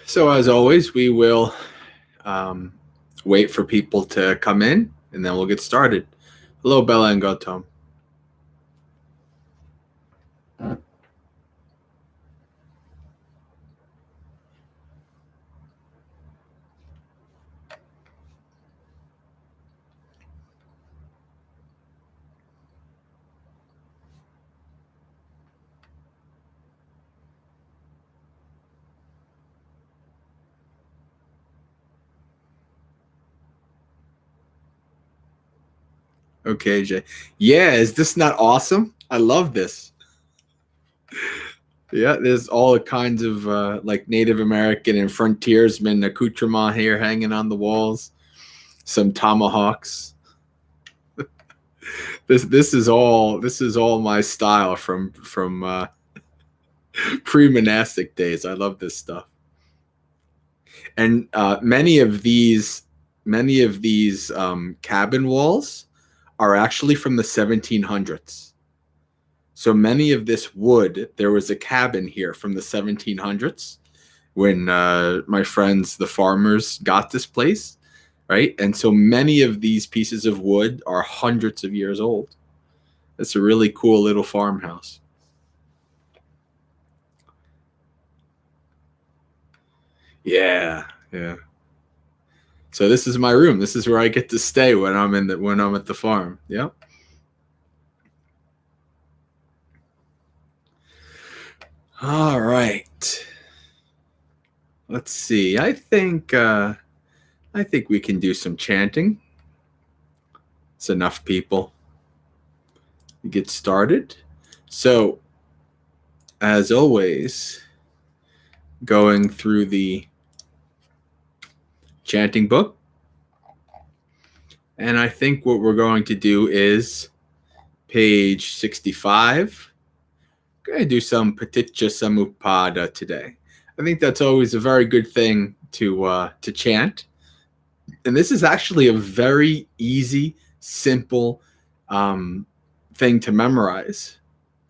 So as always, we will wait for people to come in, and then we'll get started. Hello, Bella and Gautam. Okay, Jay. Yeah, is this not awesome? I love this. Yeah, there's all kinds of like Native American and frontiersman accoutrement here hanging on the walls. Some tomahawks. This is all my style from pre-monastic days. I love this stuff. And many of these cabin walls are actually from the 1700s. So many of this wood, there was a cabin here from the 1700s when my friends, the farmers, got this place, right? And so many of these pieces of wood are hundreds of years old. It's a really cool little farmhouse. Yeah, yeah. So this is my room. This is where I get to stay when I'm at the farm. Yep. All right. Let's see. I think we can do some chanting. It's enough people to get started. So, as always, going through the chanting book. And I think what we're going to do is page 65. I'm going to do some Paticca Samuppada today. I think that's always a very good thing to chant. And this is actually a very easy, simple thing to memorize,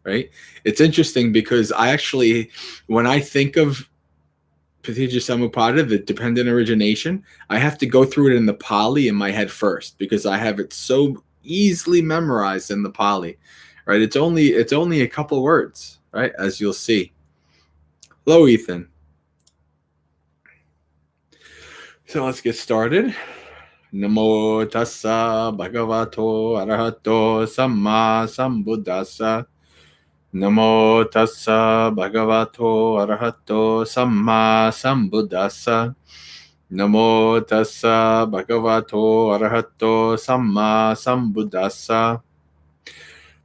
right? It's interesting because when I think of Paticca Samuppada, the dependent origination, I have to go through it in the Pali in my head first because I have it so easily memorized in the Pali, right? It's only a couple words, right? As you'll see. Hello, Ethan. So let's get started. Namo tassa bhagavato arahato samma sambuddhassa. Namo tassa bhagavato arahato samma sambuddhassa. Namo tassa bhagavato arahato samma sambuddhassa.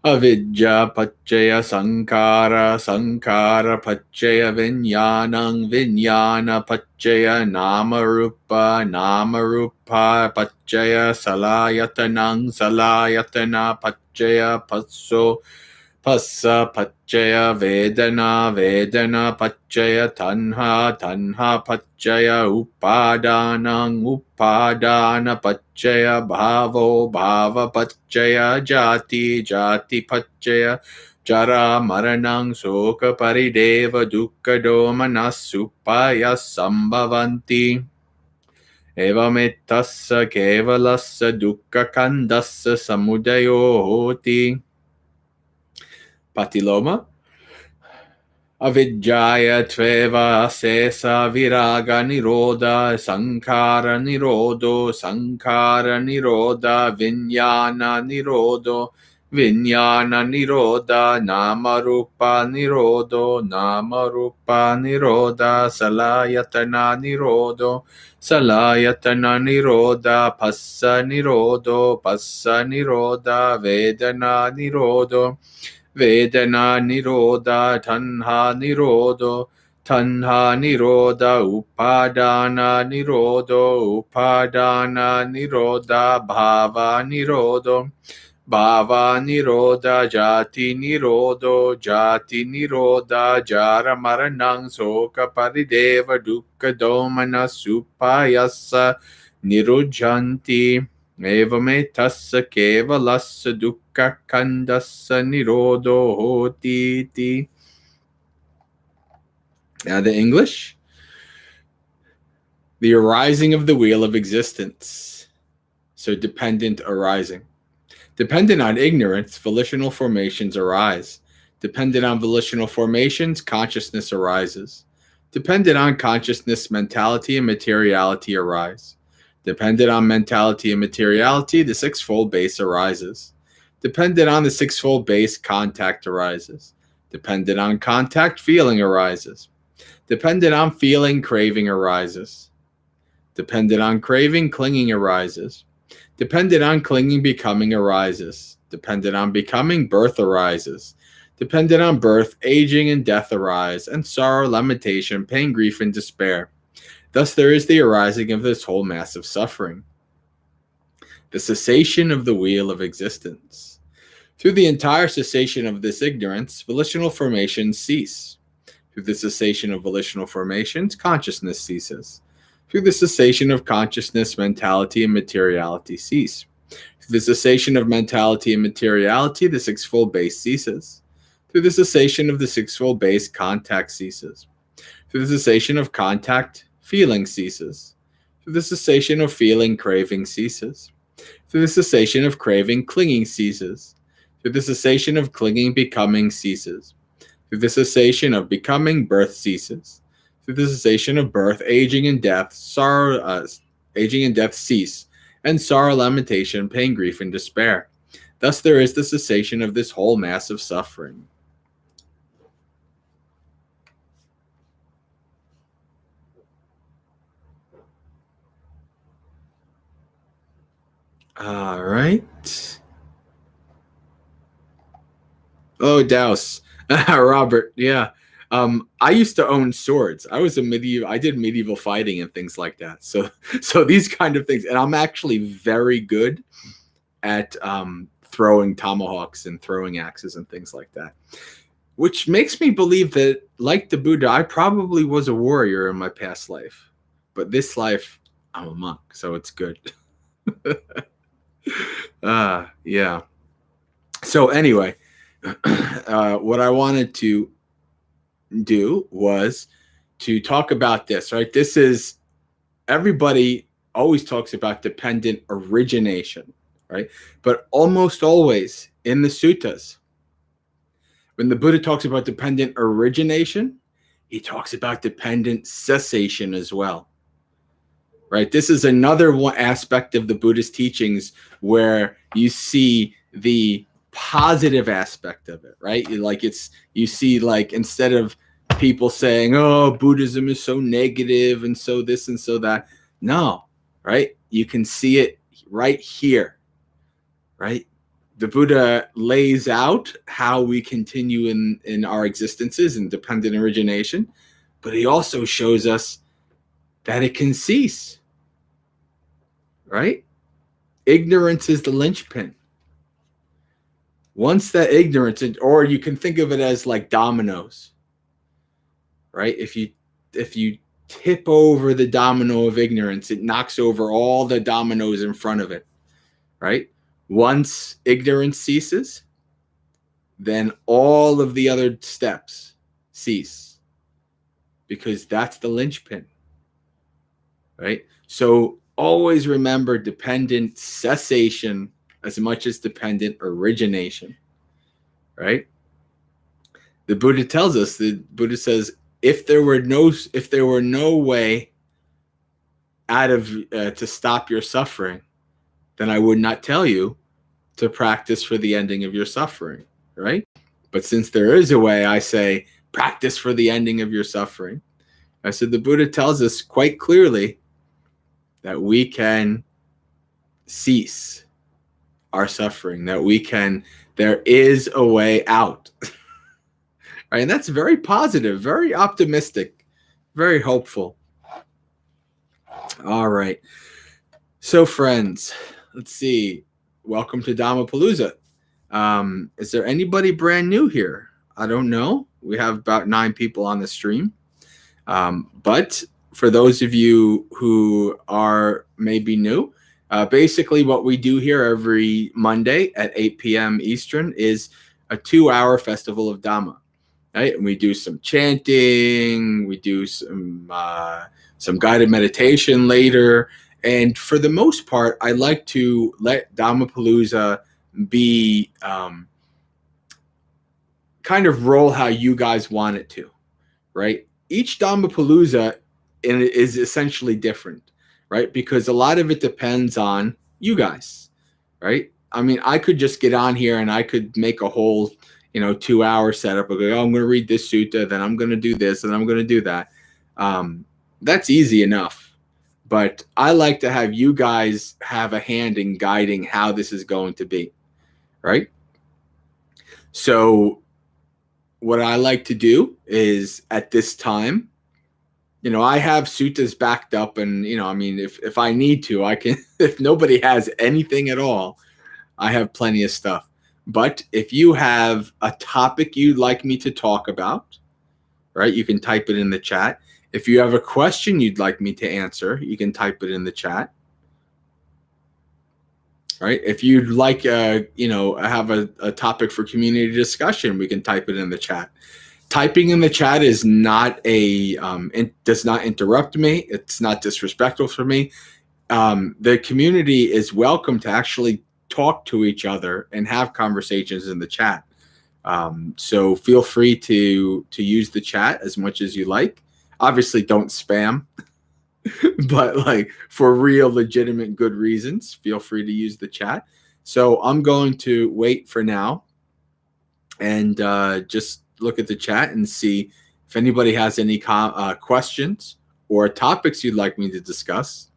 Avidya paccaya sankara sankara paccaya vinyanang vinyana paccaya namarupa namarupa paccaya salayatanang salayatana paccaya passo passa paccaya vedana vedana paccaya tanha tanha paccaya upadanang upadana paccaya bhavo bhava paccaya jati jati paccaya jara maranang soka parideva dukkha domanasupaya sambhavanti evametassa kevalassa dukkha kandassa samudayo hoti. Patiloma. Avidyaya tveva sesa viraga niroda sankara nirodo sankara niroda vinyana nirodo vinyana niroda namarupa nirodo namarupa niroda salayatana nirodo salayatana niroda passa nirodo passa niroda vedana nirodo Vedana niroda tanha nirodo tanha niroda upadana nirodo upadana niroda bhava nirodo bhava niroda jati nirodo jati niroda jara maranang soka parideva dukkha domana supayassa nirujjanti. Evametassa kevalassa dukkha kandassa nirodo hoti. Now the English. The arising of the wheel of existence. So dependent arising. Dependent on ignorance, volitional formations arise. Dependent on volitional formations, consciousness arises. Dependent on consciousness, mentality and materiality arise. Dependent on mentality and materiality, the sixfold base arises. Dependent on the sixfold base, contact arises. Dependent on contact, feeling arises. Dependent on feeling, craving arises. Dependent on craving, clinging arises. Dependent on clinging, becoming arises. Dependent on becoming, birth arises. Dependent on birth, aging and death arise, and sorrow, lamentation, pain, grief, and despair. Thus there is the arising of this whole mass of suffering. The cessation of the wheel of existence. Through the entire cessation of this ignorance, volitional formations cease. Through the cessation of volitional formations, consciousness ceases. Through the cessation of consciousness, mentality and materiality cease. Through the cessation of mentality and materiality, the sixfold base ceases. Through the cessation of the sixfold base, contact ceases. Through the cessation of contact, feeling ceases. Through the cessation of feeling, craving ceases. Through the cessation of craving, clinging ceases. Through the cessation of clinging, becoming ceases. Through the cessation of becoming, birth ceases. Through the cessation of birth, aging and death, aging and death cease, and sorrow, lamentation, pain, grief, and despair. Thus there is the cessation of this whole mass of suffering. All right. Oh, Douse. Robert, yeah. I used to own swords. I did medieval fighting and things like that. So these kind of things, and I'm actually very good at throwing tomahawks and throwing axes and things like that, which makes me believe that, like the Buddha, I probably was a warrior in my past life, but this life, I'm a monk, so it's good. Yeah. So anyway, what I wanted to do was to talk about this, right? This is, everybody always talks about dependent origination, right? But almost always in the suttas, when the Buddha talks about dependent origination, he talks about dependent cessation as well, right? This is another one aspect of the Buddhist teachings where you see the positive aspect of it, right? You see, like, instead of people saying, oh, Buddhism is so negative and so this and so that, no, right? You can see it right here, right? The Buddha lays out how we continue in our existences in dependent origination, but he also shows us that it can cease, right? Ignorance is the linchpin. Once that ignorance, or you can think of it as like dominoes, right? If you tip over the domino of ignorance, it knocks over all the dominoes in front of it, right? Once ignorance ceases, then all of the other steps cease, because that's the linchpin, right? So always remember dependent cessation as much as dependent origination, right? The Buddha tells us, the Buddha says, if there were no way out of to stop your suffering, then I would not tell you to practice for the ending of your suffering, right? But since there is a way, I say, practice for the ending of your suffering. I said, the Buddha tells us quite clearly that we can cease our suffering, that there is a way out. Right? And that's very positive, very optimistic, very hopeful. All right. So, friends, let's see. Welcome to Dhammapalooza. Is there anybody brand new here? I don't know. We have about 9 people on the stream. But for those of you who are maybe new, basically what we do here every Monday at 8 p.m. Eastern is a 2-hour festival of Dhamma. right? And we do some chanting, we do some guided meditation later. And for the most part, I like to let Dhammapalooza be kind of roll how you guys want it to, right? Each Dhammapalooza is essentially different, right? Because a lot of it depends on you guys, right? I mean, I could just get on here and I could make a whole, 2-hour setup. I'll go, oh, I'm going to read this sutta, then I'm going to do this, and I'm going to do that. That's easy enough. But I like to have you guys have a hand in guiding how this is going to be, right? So what I like to do is at this time, I have suttas backed up, and I mean, if I need to, I can. If nobody has anything at all, I have plenty of stuff. But if you have a topic you'd like me to talk about, right, you can type it in the chat. If you have a question you'd like me to answer, you can type it in the chat. Right? If you'd like, have a topic for community discussion, we can type it in the chat. Typing in the chat is not it does not interrupt me. It's not disrespectful for me. The community is welcome to actually talk to each other and have conversations in the chat. So feel free to use the chat as much as you like. Obviously, don't spam, but like for real, legitimate, good reasons, feel free to use the chat. So I'm going to wait for now and just look at the chat and see if anybody has any questions or topics you'd like me to discuss.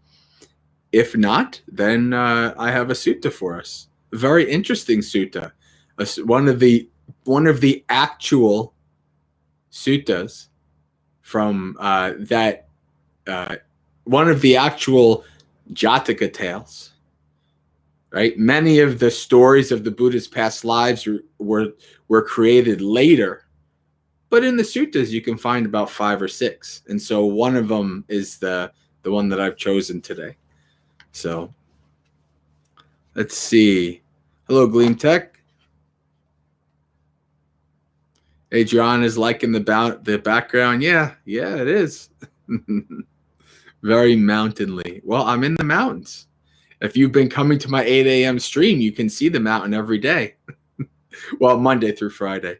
If not, then I have a sutta for us. A very interesting sutta. One of the actual suttas from one of the actual Jataka tales. Right? Many of the stories of the Buddha's past lives were created later. But in the suttas, you can find about 5 or 6. And so one of them is the one that I've chosen today. So let's see. Hello, Gleam Tech. Adrian is liking the background. Yeah, it is. Very mountainly. Well, I'm in the mountains. If you've been coming to my 8 a.m. stream, you can see the mountain every day. Well, Monday through Friday.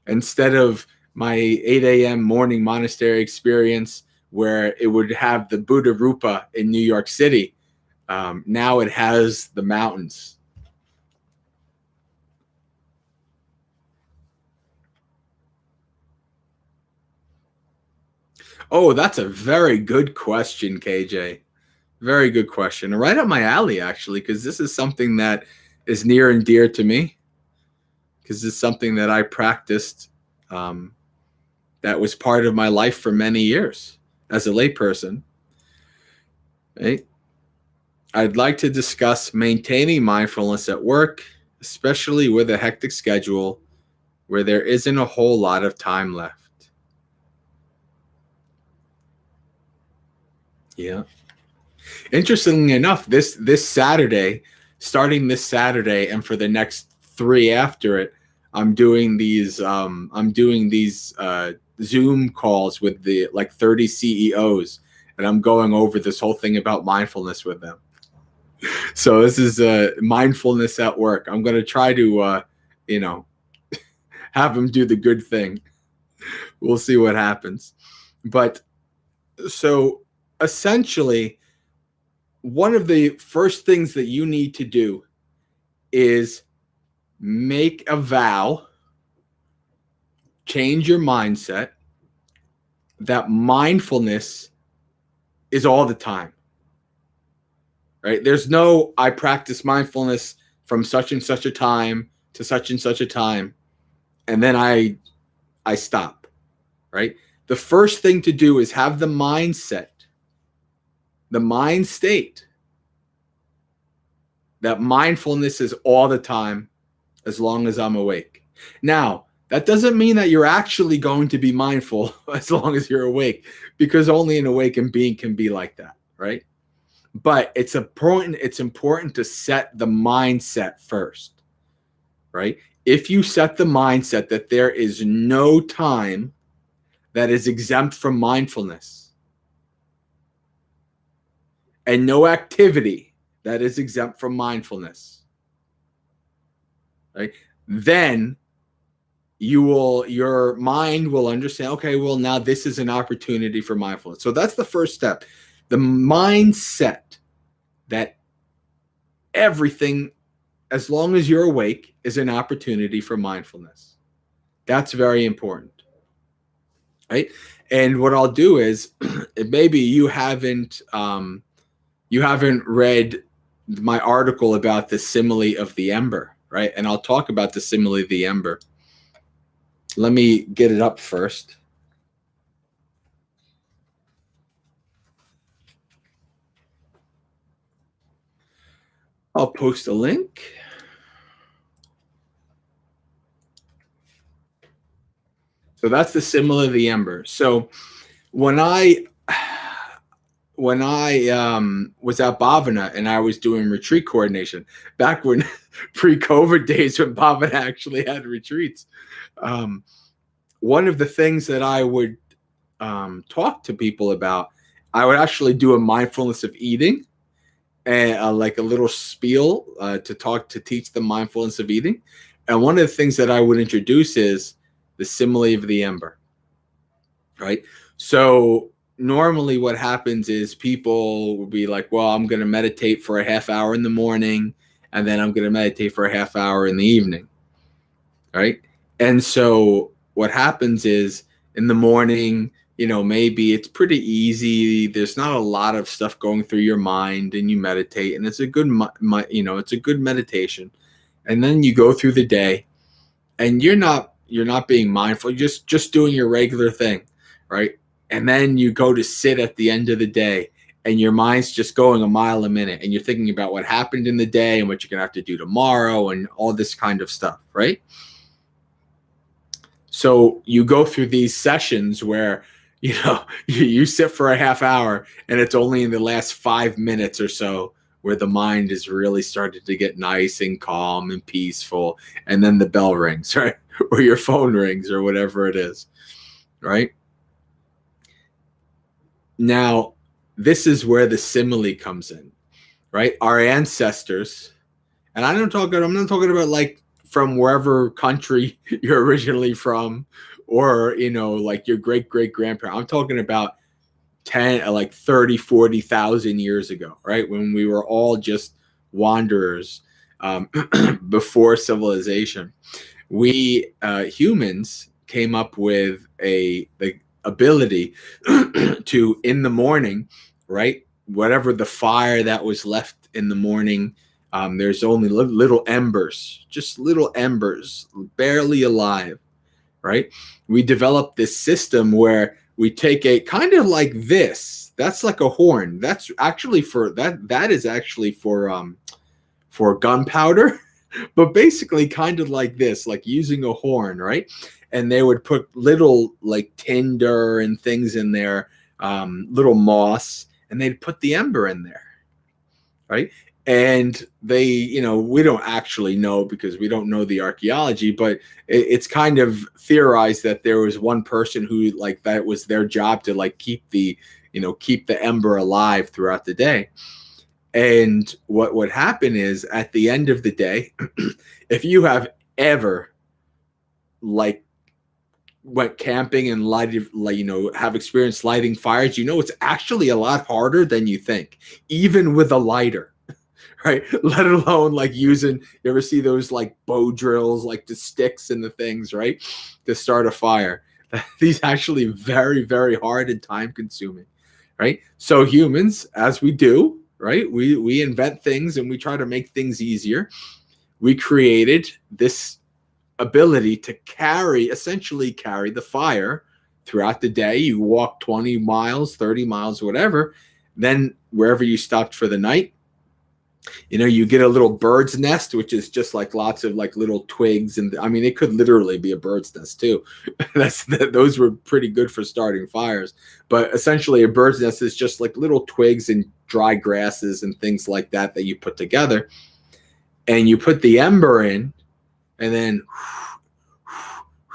Instead of my 8 a.m. morning monastery experience where it would have the Buddha Rupa in New York City, now it has the mountains. Oh, that's a very good question, KJ. Very good question. Right up my alley, actually, because this is something that is near and dear to me. Because it's something that I practiced that was part of my life for many years as a layperson. Right? I'd like to discuss maintaining mindfulness at work, especially with a hectic schedule where there isn't a whole lot of time left. Yeah. Interestingly enough, this Saturday, starting this Saturday, and for the next 3 after it, I'm doing these Zoom calls with the 30 CEOs, and I'm going over this whole thing about mindfulness with them. So this is mindfulness at work. I'm going to try to have them do the good thing. We'll see what happens. But so essentially, one of the first things that you need to do is make a vow, change your mindset that mindfulness is all the time. Right? There's no, I practice mindfulness from such and such a time to such and such a time, and then I stop. Right? The first thing to do is have the mindset, the mind state, that mindfulness is all the time as long as I'm awake. Now, that doesn't mean that you're actually going to be mindful as long as you're awake, because only an awakened being can be like that, right? But it's important to set the mindset first, right? if you set the mindset that there is no time that is exempt from mindfulness and no activity that is exempt from mindfulness, right? Then your mind will understand, okay, well, now this is an opportunity for mindfulness. So that's the first step. The mindset that everything, as long as you're awake, is an opportunity for mindfulness. That's very important, right? And what I'll do is, maybe you haven't read my article about the simile of the ember, right? And I'll talk about the simile of the ember. Let me get it up first. I'll post a link. So that's the simile of the ember. So when I was at Bhavana and I was doing retreat coordination, back when pre-COVID days when Bhavana actually had retreats, one of the things that I would talk to people about, I would actually do a mindfulness of eating, and like a little spiel to teach them mindfulness of eating. And one of the things that I would introduce is the simile of the ember, right? So normally what happens is people will be like, well, I'm going to meditate for a half hour in the morning, and then I'm going to meditate for a half hour in the evening, right? And so what happens is in the morning, maybe it's pretty easy. There's not a lot of stuff going through your mind, and you meditate, and it's a good, it's a good meditation. And then you go through the day, and you're not being mindful. You're just doing your regular thing, right? And then you go to sit at the end of the day, and your mind's just going a mile a minute, and you're thinking about what happened in the day and what you're gonna have to do tomorrow and all this kind of stuff, right? So you go through these sessions where you sit for a half hour, and it's only in the last 5 minutes or so where the mind is really started to get nice and calm and peaceful, and then the bell rings, right? Or your phone rings, or whatever it is, right? Now, this is where the simile comes in, right? Our ancestors, and I'm not talking about like from wherever country you're originally from, or like your great grandparent. I'm talking about 30, 40,000 years ago, right? When we were all just wanderers, before civilization. We humans came up with the ability to, in the morning, right? Whatever the fire that was left in the morning, there's only little embers, just little embers, barely alive, right? We developed this system where we take a kind of like this. That's like a horn. That's actually that is actually for gunpowder, but basically kind of like this, like using a horn, right? And they would put little like tinder and things in there, little moss, and they'd put the ember in there, right? And they, we don't actually know because we don't know the archaeology, but it's kind of theorized that there was one person who, like, that was their job to like keep the ember alive throughout the day. And what would happen is at the end of the day, if you have ever like went camping and lighted, have experienced lighting fires, it's actually a lot harder than you think, even with a lighter, right? Let alone like using, you ever see those like bow drills, like the sticks and the things, right? To start a fire. These actually very, very hard and time consuming, right? So humans, as we do, right? We invent things and we try to make things easier. We created this ability to essentially carry the fire throughout the day. You walk 20 miles, 30 miles, whatever. Then wherever you stopped for the night, you get a little bird's nest, which is just like lots of like little twigs. And I mean, it could literally be a bird's nest too. Those were pretty good for starting fires. But essentially a bird's nest is just like little twigs and dry grasses and things like that you put together. And you put the ember in, and then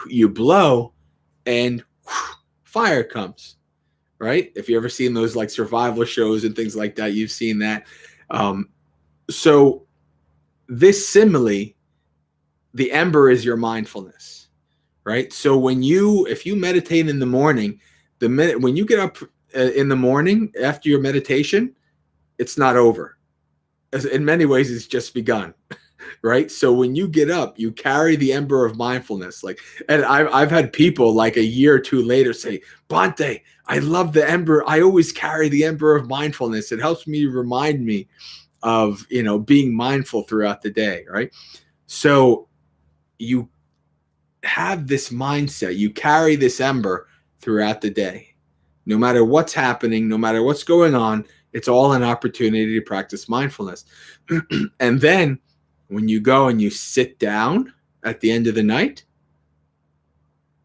you blow, and fire comes, right? If you ever seen those like survival shows and things like that, you've seen that. So this simile, the ember is your mindfulness, right? So if you meditate in the morning, when you get up in the morning after your meditation, it's not over. In many ways, it's just begun. Right. So when you get up, you carry the ember of mindfulness. And I've had people like a year or two later say, Bhante, I love the ember. I always carry the ember of mindfulness. It helps me remind me of, being mindful throughout the day. Right. So you have this mindset, you carry this ember throughout the day. No matter what's happening, no matter what's going on, it's all an opportunity to practice mindfulness. And then when you go and you sit down at the end of the night,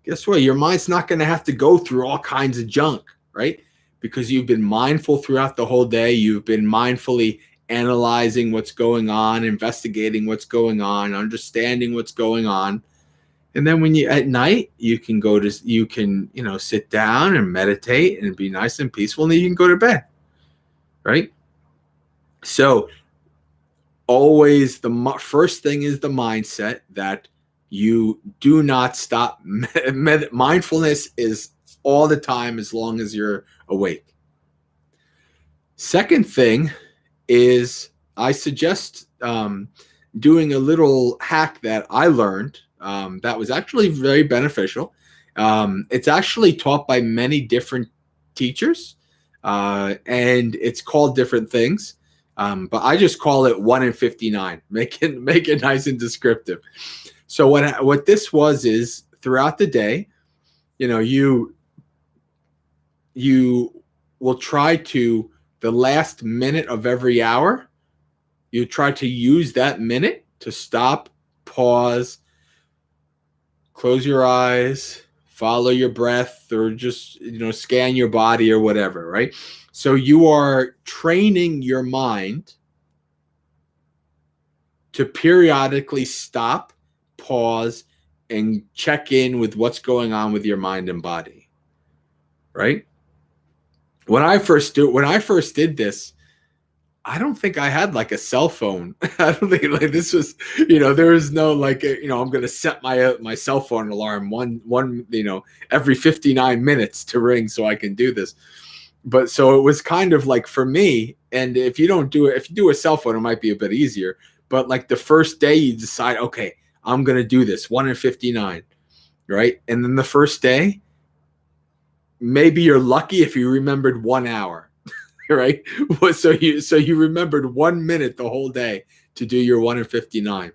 guess what? Your mind's not going to have to go through all kinds of junk, right? Because you've been mindful throughout the whole day. You've been mindfully analyzing what's going on, investigating what's going on, understanding what's going on. And then at night, you can sit down and meditate and be nice and peaceful, and then you can go to bed, right? So always the first thing is the mindset that you do not stop. Mindfulness is all the time as long as you're awake. Second thing is I suggest doing a little hack that I learned that was actually very beneficial. It's actually taught by many different teachers, and it's called different things. But I just call it 1 in 59. Make it nice and descriptive. So what this was is throughout the day, you will try to, the last minute of every hour, you try to use that minute to stop, pause, close your eyes, follow your breath, or just, scan your body or whatever, right? So you are training your mind to periodically stop, pause, and check in with what's going on with your mind and body, right? When I first did this, I don't think I had like a cell phone. I don't think like this was, there was no like, I'm going to set my cell phone alarm one, every 59 minutes to ring so I can do this. But so it was kind of like for me, and if you do a cell phone, it might be a bit easier. But like the first day you decide, okay, I'm going to do this 1 in 59, right? And then the first day, maybe you're lucky if you remembered 1 hour, right? So you remembered 1 minute the whole day to do your 1 in 59,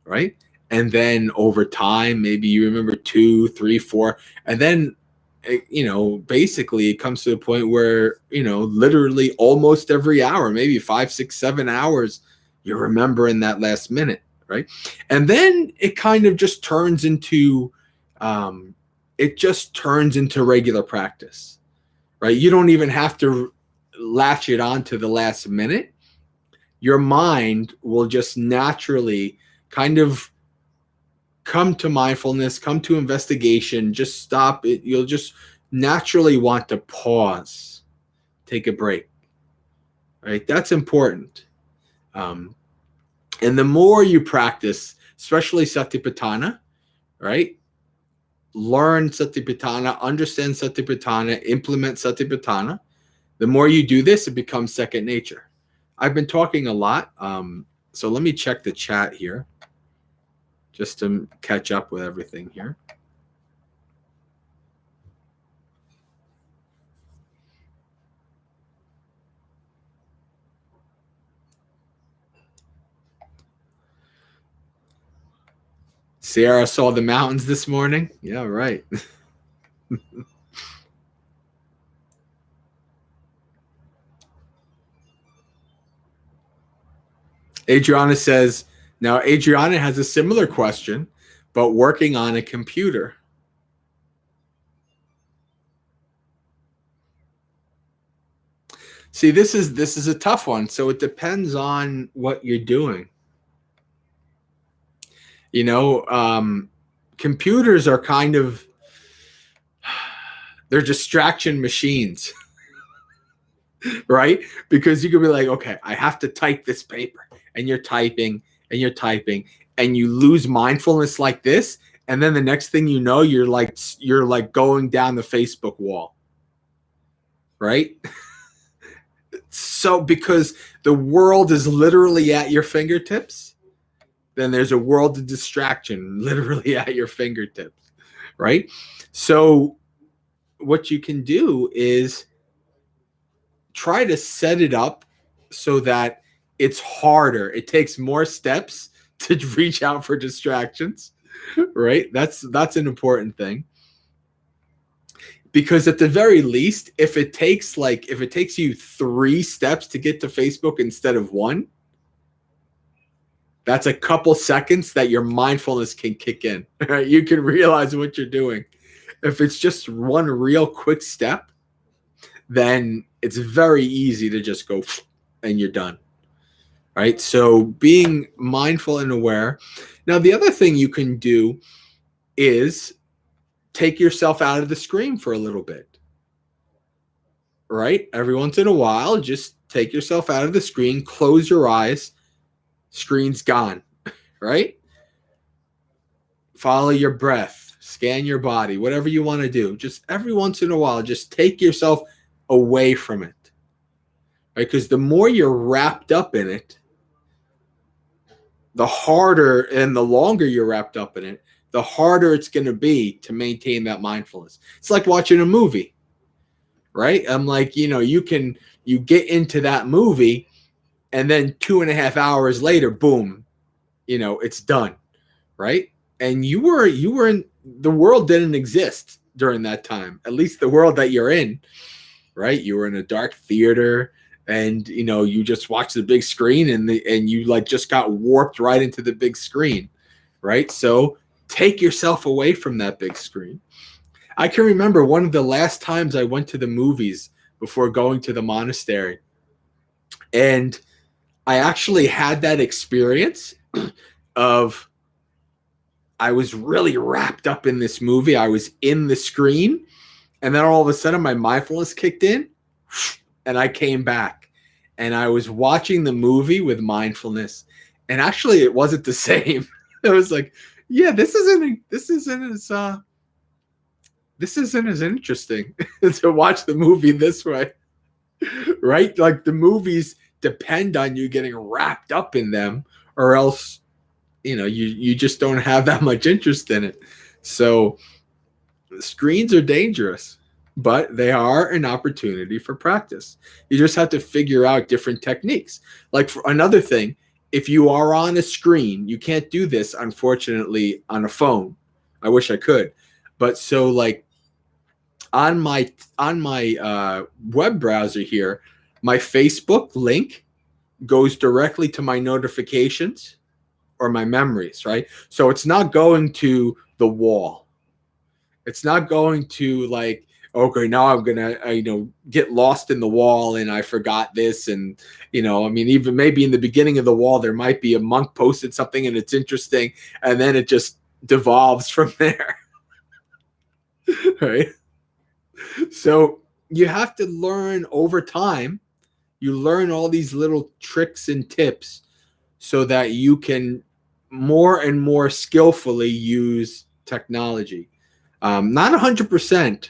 right? And then over time, maybe you remember 2, 3, 4, and then basically it comes to the point where, literally almost every hour, maybe 5, 6, 7 hours, you're remembering that last minute, right? And then it kind of just turns into, regular practice, right? You don't even have to latch it on to the last minute. Your mind will just naturally kind of come to mindfulness, come to investigation, just stop it. You'll just naturally want to pause, take a break, right? That's important. And the more you practice, especially Satipatthana, right? Learn Satipatthana, understand Satipatthana, implement Satipatthana. The more you do this, it becomes second nature. I've been talking a lot. So let me check the chat here just to catch up with everything here. Sierra saw the mountains this morning. Yeah, right. Adriana says, now Adriana has a similar question, but working on a computer. See, this is a tough one. So it depends on what you're doing. You know, computers are kind of, they're distraction machines, right? Because you could be like, okay, I have to type this paper, and you're typing and you're typing, and you lose mindfulness like this, and then the next thing you know, you're like going down the Facebook wall, right? So because the world is literally at your fingertips, then there's a world of distraction literally at your fingertips, right? So what you can do is try to set it up so that it's harder. It takes more steps to reach out for distractions, right? That's an important thing. Because at the very least, if it takes you 3 steps to get to Facebook instead of 1, that's a couple seconds that your mindfulness can kick in. Right? You can realize what you're doing. If it's just one real quick step, then it's very easy to just go and you're done. Right? So being mindful and aware. Now, the other thing you can do is take yourself out of the screen for a little bit. Right? Every once in a while, just take yourself out of the screen, close your eyes, screen's gone. Right? Follow your breath, scan your body, whatever you want to do. Just every once in a while, just take yourself away from it. Right? Because the more you're wrapped up in it, the harder and the longer you're wrapped up in it, the harder it's going to be to maintain that mindfulness. It's like watching a movie, right? I'm like, you get into that movie, and then 2.5 hours later, boom, it's done, right? And you were in, the world didn't exist during that time, at least the world that you're in, right? You were in a dark theater, and you just watched the big screen, and you like just got warped right into the big screen, right? So take yourself away from that big screen. I can remember one of the last times I went to the movies before going to the monastery, and I actually had that experience of, I was really wrapped up in this movie. I was in the screen, and then all of a sudden my mindfulness kicked in, and I came back, and I was watching the movie with mindfulness, and actually it wasn't the same. It was like, yeah, this isn't as interesting to watch the movie this way, right? Like the movies depend on you getting wrapped up in them, or else you just don't have that much interest in it. So screens are dangerous, but they are an opportunity for practice. You just have to figure out different techniques. Like, for another thing, if you are on a screen, you can't do this, unfortunately, on a phone. I wish I could. But so like on my web browser here, my Facebook link goes directly to my notifications or my memories, right? So it's not going to the wall. It's not going to like, okay, now I'm gonna get lost in the wall and I forgot this, and I mean, even maybe in the beginning of the wall there might be a monk posted something and it's interesting, and then it just devolves from there. Right? So you have to learn over time. You learn all these little tricks and tips so that you can more and more skillfully use technology. Not 100%.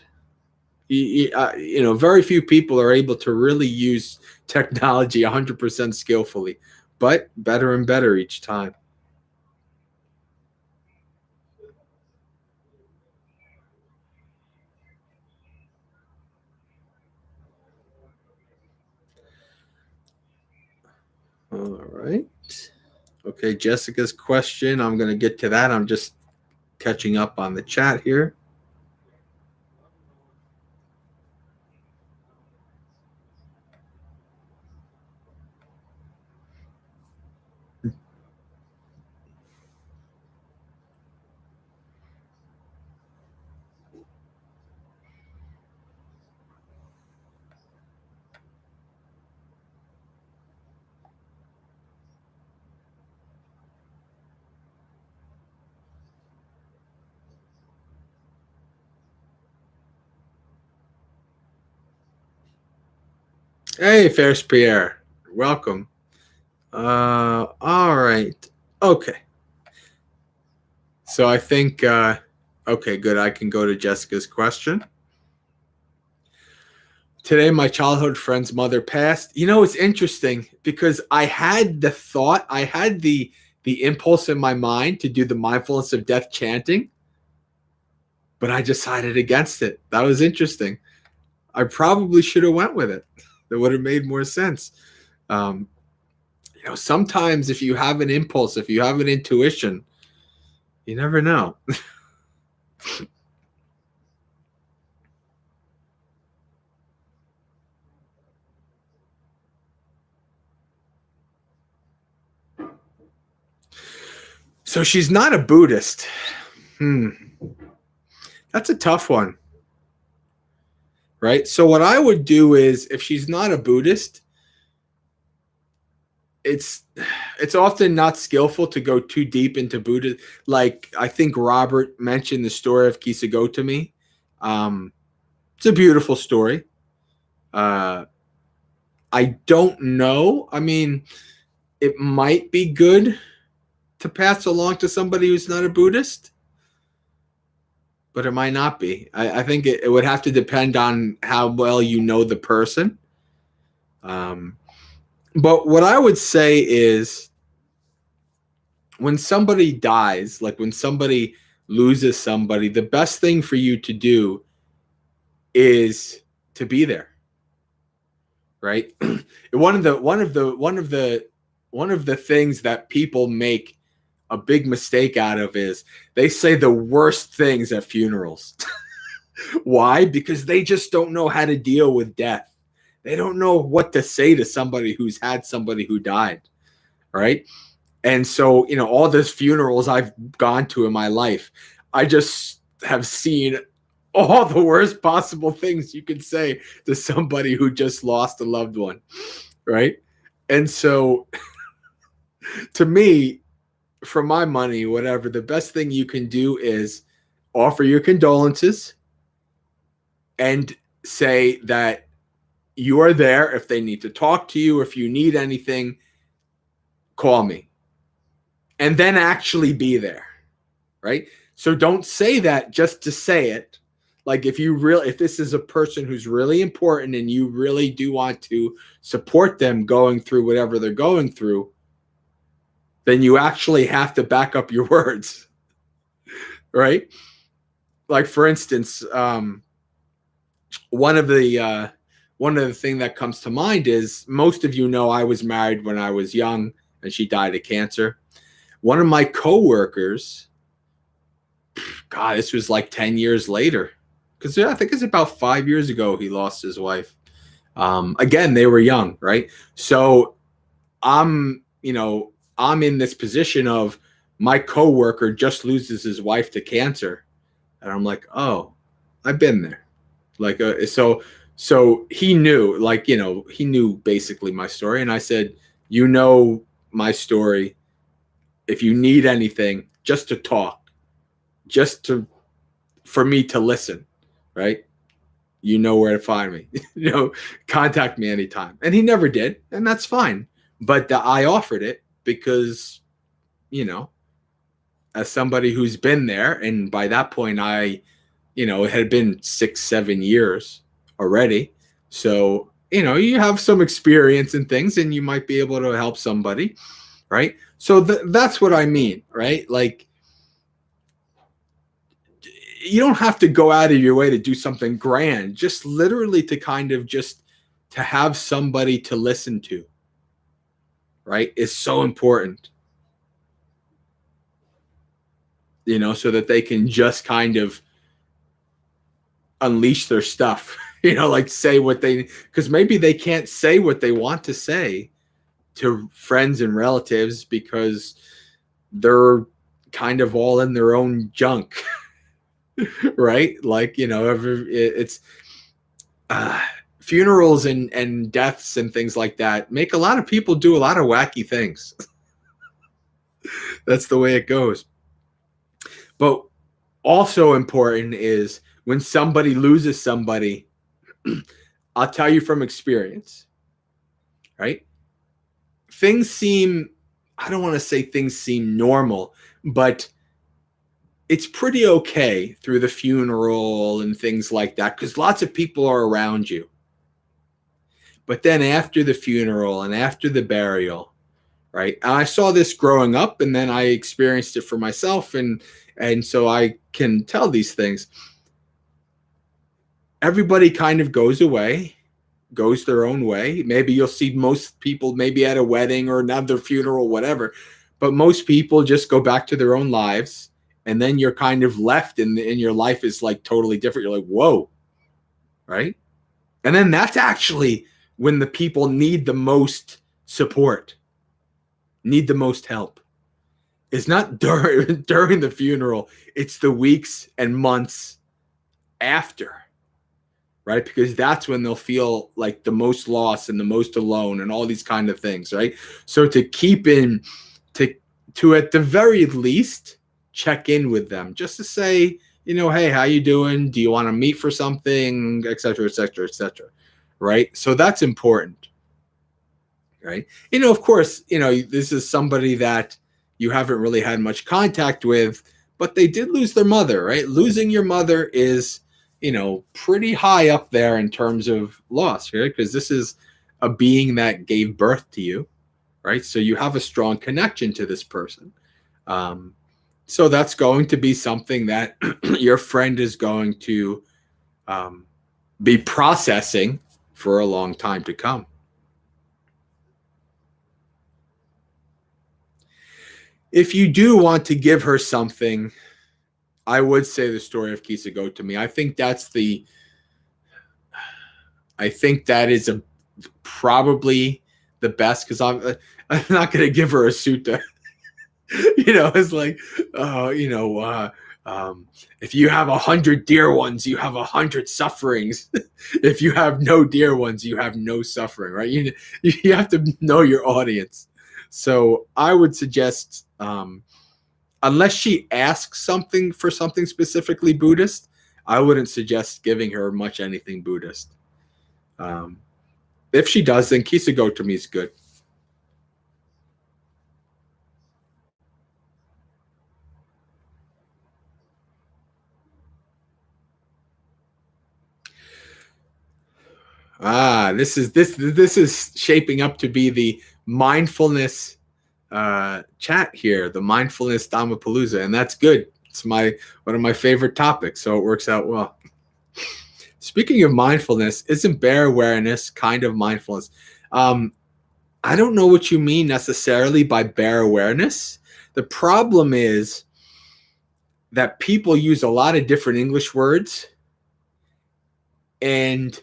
Very few people are able to really use technology 100% skillfully, but better and better each time. All right. Okay, Jessica's question. I'm going to get to that. I'm just catching up on the chat here. Hey, Ferris Pierre. Welcome. All right. Okay. So I think, okay, good. I can go to Jessica's question. Today, my childhood friend's mother passed. It's interesting because I had the thought, I had the impulse in my mind to do the mindfulness of death chanting, but I decided against it. That was interesting. I probably should have went with it. That would have made more sense. Um, sometimes if you have an impulse, if you have an intuition, you never know. So she's not a Buddhist. Hmm. That's a tough one, right? So what I would do is if she's not a Buddhist, it's it's often not skillful to go too deep into Buddha. Like I think Robert mentioned the story of Kisagotami. It's a beautiful story. Uh, I don't know. I mean, it might be good to pass along to somebody who's not a Buddhist, but it might not be. I think it would have to depend on how well you know the person. Um, but what I would say is when somebody dies, like when somebody loses somebody, the best thing for you to do is to be there, right? One of the things that people make a big mistake out of is they say the worst things at funerals. Why? Because they just don't know how to deal with death. They don't know what to say to somebody who's had somebody who died, right? And so, all those funerals I've gone to in my life, I just have seen all the worst possible things you could say to somebody who just lost a loved one, right? And so, to me, for my money, whatever, the best thing you can do is offer your condolences and say that you are there if they need to talk to you, if you need anything, call me. And then actually be there, right? So don't say that just to say it. Like if this is a person who's really important and you really do want to support them going through whatever they're going through, then you actually have to back up your words, right? Like for instance, one of the thing that comes to mind is most of you know I was married when I was young and she died of cancer. One of my coworkers, God, this was like 10 years later, because I think it's about 5 years ago he lost his wife. Again, they were young, right? So I'm in this position of my coworker just loses his wife to cancer, and I'm like, oh, I've been there. Like, so he knew, like, he knew basically my story, and I said, my story. If you need anything, just to talk, just to for me to listen, right? You know where to find me. Contact me anytime. And he never did, and that's fine. But I offered it because, you know, as somebody who's been there, and by that point, it had been 6, 7 years already. So, you have some experience in things, and you might be able to help somebody, right? So that's what I mean, right? Like, you don't have to go out of your way to do something grand, just literally to kind of just to have somebody to listen to, right, is so important, so that they can just kind of unleash their stuff, like say what because maybe they can't say what they want to say to friends and relatives because they're kind of all in their own junk. Right? Like, it's uh, funerals and deaths and things like that make a lot of people do a lot of wacky things. That's the way it goes. But also important is when somebody loses somebody, I'll tell you from experience, right? Things seem, I don't want to say things seem normal, but it's pretty okay through the funeral and things like that because lots of people are around you. But then after the funeral and after the burial, right? And I saw this growing up, and then I experienced it for myself, and so I can tell these things. Everybody kind of goes away, goes their own way. Maybe you'll see most people maybe at a wedding or another funeral, whatever, but most people just go back to their own lives, and then you're kind of left, and your life is like totally different. You're like, whoa, right? And then that's actually when the people need the most support, need the most help. It's not during the funeral, it's the weeks and months after, right? Because that's when they'll feel like the most lost and the most alone and all these kind of things, right? So to keep in, to at the very least check in with them, just to say, you know, hey, how you doing? Do you want to meet for something, et cetera, et cetera, et cetera, right? So that's important, right? You know, of course, you know, this is somebody that you haven't really had much contact with, but they did lose their mother, right? Losing your mother is, you know, pretty high up there in terms of loss, right? Because this is a being that gave birth to you, right? So you have a strong connection to this person. So that's going to be something that your friend is going to be processing for a long time to come. If you do want to give her something, I would say the story of Kisago to me. I think that is probably the best because I'm not going to give her a sutta. You know, it's like, if you have 100 dear ones, you have 100 sufferings. If you have no dear ones, you have no suffering, right? You have to know your audience. So I would suggest, unless she asks something for something specifically Buddhist, I wouldn't suggest giving her much anything Buddhist. If she does, then Kisago to me is good. This is shaping up to be the mindfulness chat here, the mindfulness Dhammapalooza, and that's good. It's one of my favorite topics, so it works out well. Speaking of mindfulness, isn't bare awareness kind of mindfulness? I don't know what you mean necessarily by bare awareness. The problem is that people use a lot of different English words, and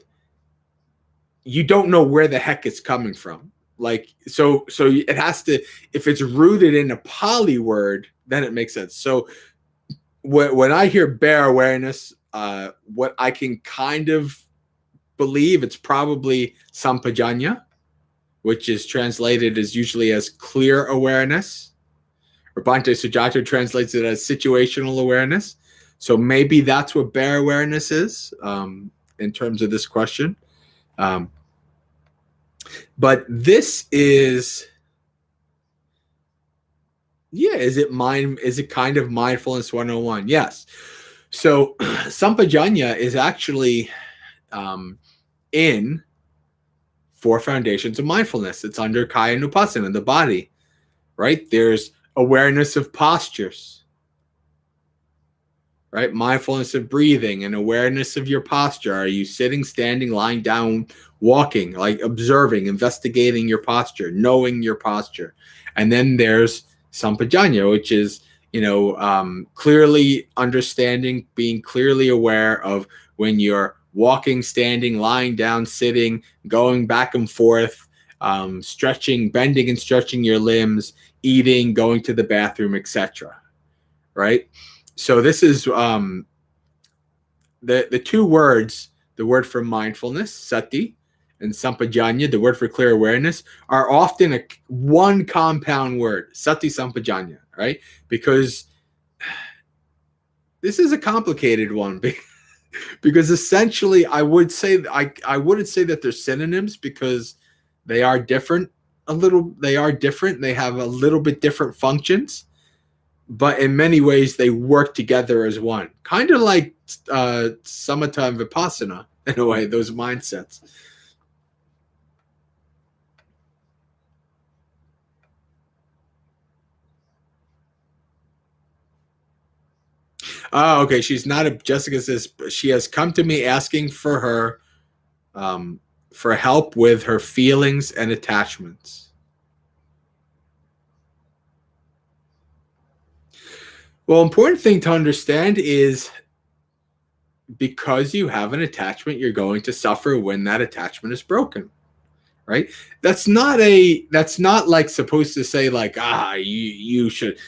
you don't know where the heck it's coming from. Like, so it has to, if it's rooted in a Pali word, then it makes sense. So when I hear bare awareness, what I can kind of believe, it's probably sampajanya, which is translated as usually as clear awareness. Or Bhante Sujato translates it as situational awareness. So maybe that's what bare awareness is in terms of this question. But this is, is it kind of mindfulness 101? Yes. So sampajanya is actually in Four Foundations of Mindfulness. It's under Kaya Nupassana, the body, right? There's awareness of postures, right? Mindfulness of breathing and awareness of your posture. Are you sitting, standing, lying down, walking, like observing, investigating your posture, knowing your posture? And then there's sampajanya, which is, clearly understanding, being clearly aware of when you're walking, standing, lying down, sitting, going back and forth, stretching, bending and stretching your limbs, eating, going to the bathroom, etc. Right? So this is the two words, the word for mindfulness, sati, and sampajanya, the word for clear awareness, are often one compound word, sati sampajanya, right? Because this is a complicated one. Because essentially, I wouldn't say that they're synonyms, because They are different a little. They are different. They have a little bit different functions, but in many ways they work together as one. Kind of like samatha and vipassana in a way. Those mindsets. Oh, okay. She's not a Jessica says she has come to me asking for her for help with her feelings and attachments. Well, important thing to understand is because you have an attachment, you're going to suffer when that attachment is broken. Right? That's not like supposed to say like, you should,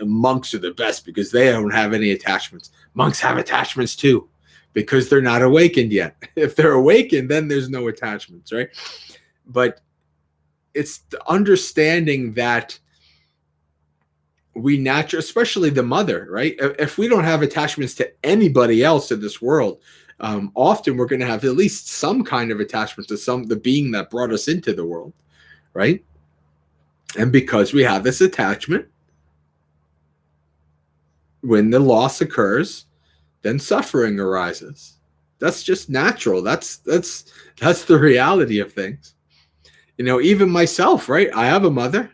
monks are the best because they don't have any attachments. Monks have attachments too, because they're not awakened yet. If they're awakened, then there's no attachments, right? But it's the understanding that we naturally, especially the mother, right? If we don't have attachments to anybody else in this world, often we're going to have at least some kind of attachment to the being that brought us into the world, right? And because we have this attachment, when the loss occurs, then suffering arises. That's just natural. That's the reality of things. Even myself, right? I have a mother.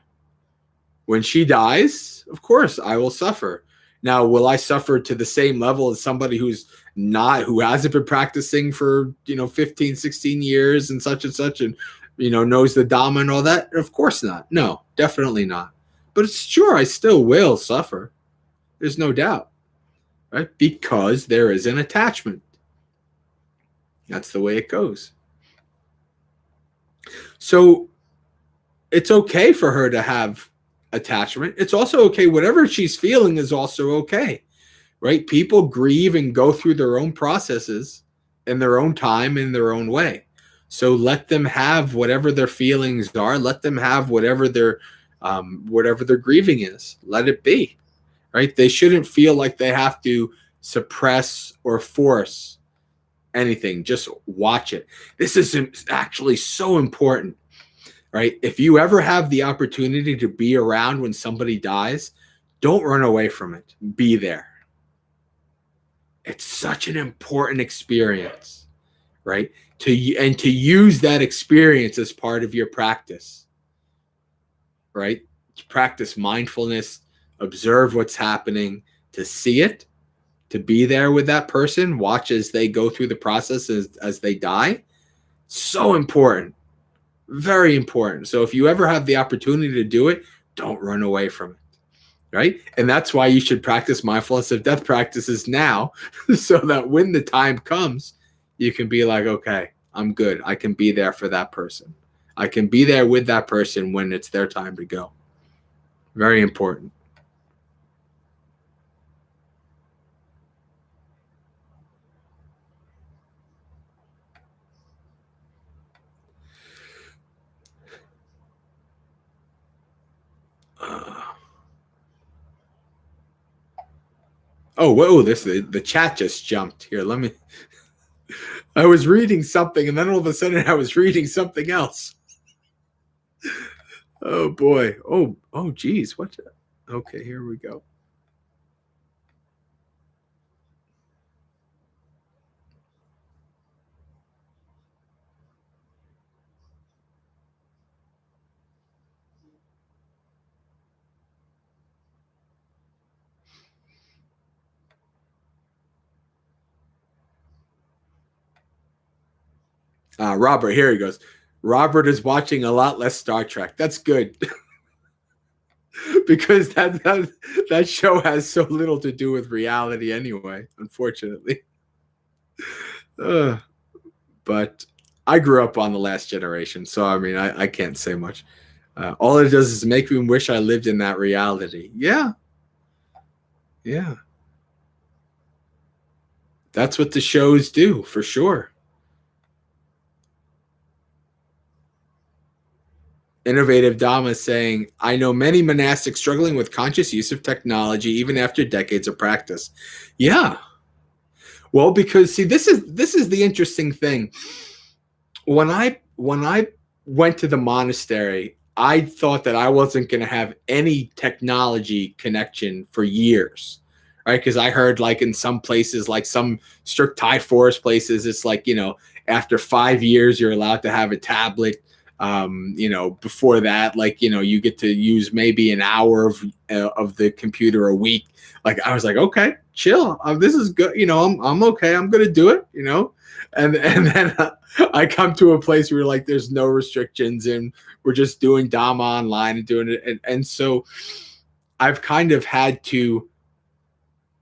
When she dies, of course, I will suffer. Now, will I suffer to the same level as somebody who hasn't been practicing for, 15, 16 years and such, and, knows the Dhamma and all that? Of course not. No, definitely not. But it's sure, I still will suffer. There's no doubt, right? Because there is an attachment. That's the way it goes. So it's okay for her to have attachment. It's also okay. Whatever she's feeling is also okay, right? People grieve and go through their own processes in their own time, in their own way. So let them have whatever their feelings are. Let them have whatever their grieving is. Let it be, right? They shouldn't feel like they have to suppress or force anything. Just watch it. This is actually so important. Right? If you ever have the opportunity to be around when somebody dies, don't run away from it. Be there. It's such an important experience, right? To use that experience as part of your practice, right? To practice mindfulness, observe what's happening, to see it, to be there with that person, watch as they go through the process as they die. So important. Very important. So if you ever have the opportunity to do it, don't run away from it, right? And that's why you should practice mindfulness of death practices now, so that when the time comes, you can be like, okay, I'm good. I can be there for that person. I can be there with that person when it's their time to go. Very important. Whoa, the chat just jumped here. Let me. I was reading something, and then all of a sudden I was reading something else. Oh boy. Oh geez. What? Okay, here we go. Robert, here he goes. Robert is watching a lot less Star Trek. That's good. Because that show has so little to do with reality anyway, unfortunately. But I grew up on The Last Generation, so I mean, I can't say much. All it does is make me wish I lived in that reality. Yeah. That's what the shows do, for sure. Innovative Dhamma saying, I know many monastics struggling with conscious use of technology even after decades of practice. Yeah. Well, because see, this is the interesting thing. When I went to the monastery, I thought that I wasn't going to have any technology connection for years, right? Because I heard like in some places, like some strict Thai forest places, it's like, after 5 years, you're allowed to have a tablet. Before that, like, you get to use maybe an hour of the computer a week. Like, I was like, okay, chill. This is good. I'm okay. I'm going to do it, and then I come to a place where like there's no restrictions and we're just doing Dhamma online and doing it. And so I've kind of had to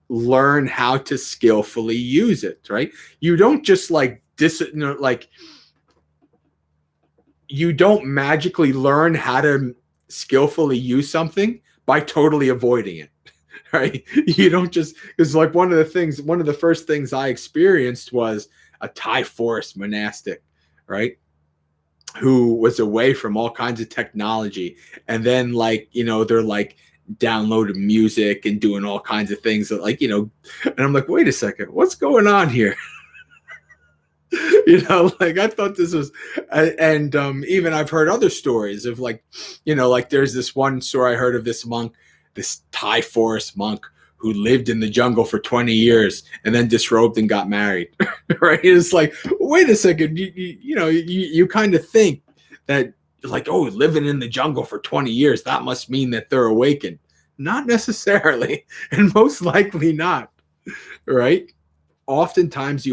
learn how to skillfully use it, right? You don't just like you don't magically learn how to skillfully use something by totally avoiding it, right? You don't just, because like one of the first things I experienced was a Thai forest monastic, right? Who was away from all kinds of technology. And then like, they're like downloading music and doing all kinds of things that like, and I'm like, wait a second, what's going on here? Like I thought this was, and even I've heard other stories of like, like there's this one story I heard of this monk, this Thai forest monk who lived in the jungle for 20 years and then disrobed and got married. Right? It's like, wait a second, you kind of think that like, oh, living in the jungle for 20 years, that must mean that they're awakened. Not necessarily, and most likely not, right? Oftentimes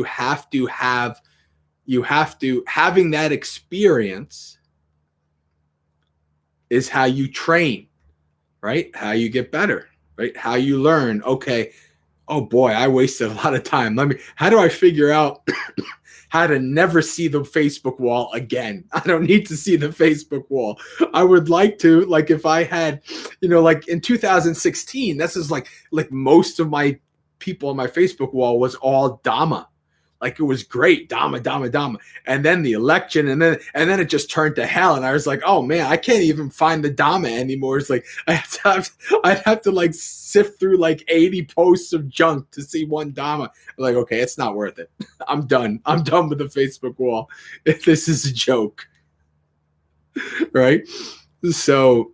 having that experience is how you train, right? How you get better, right? How you learn, okay, oh boy, I wasted a lot of time. How do I figure out how to never see the Facebook wall again? I don't need to see the Facebook wall. I would like to, like if I had, like in 2016, this is like most of my people on my Facebook wall was all Dhamma. Like it was great, Dhamma, Dhamma, Dhamma. And then the election, and then it just turned to hell. And I was like, oh man, I can't even find the Dhamma anymore. It's like I'd have to like sift through like 80 posts of junk to see one Dhamma. I'm like, okay, it's not worth it. I'm done. I'm done with the Facebook wall. This is a joke, right? So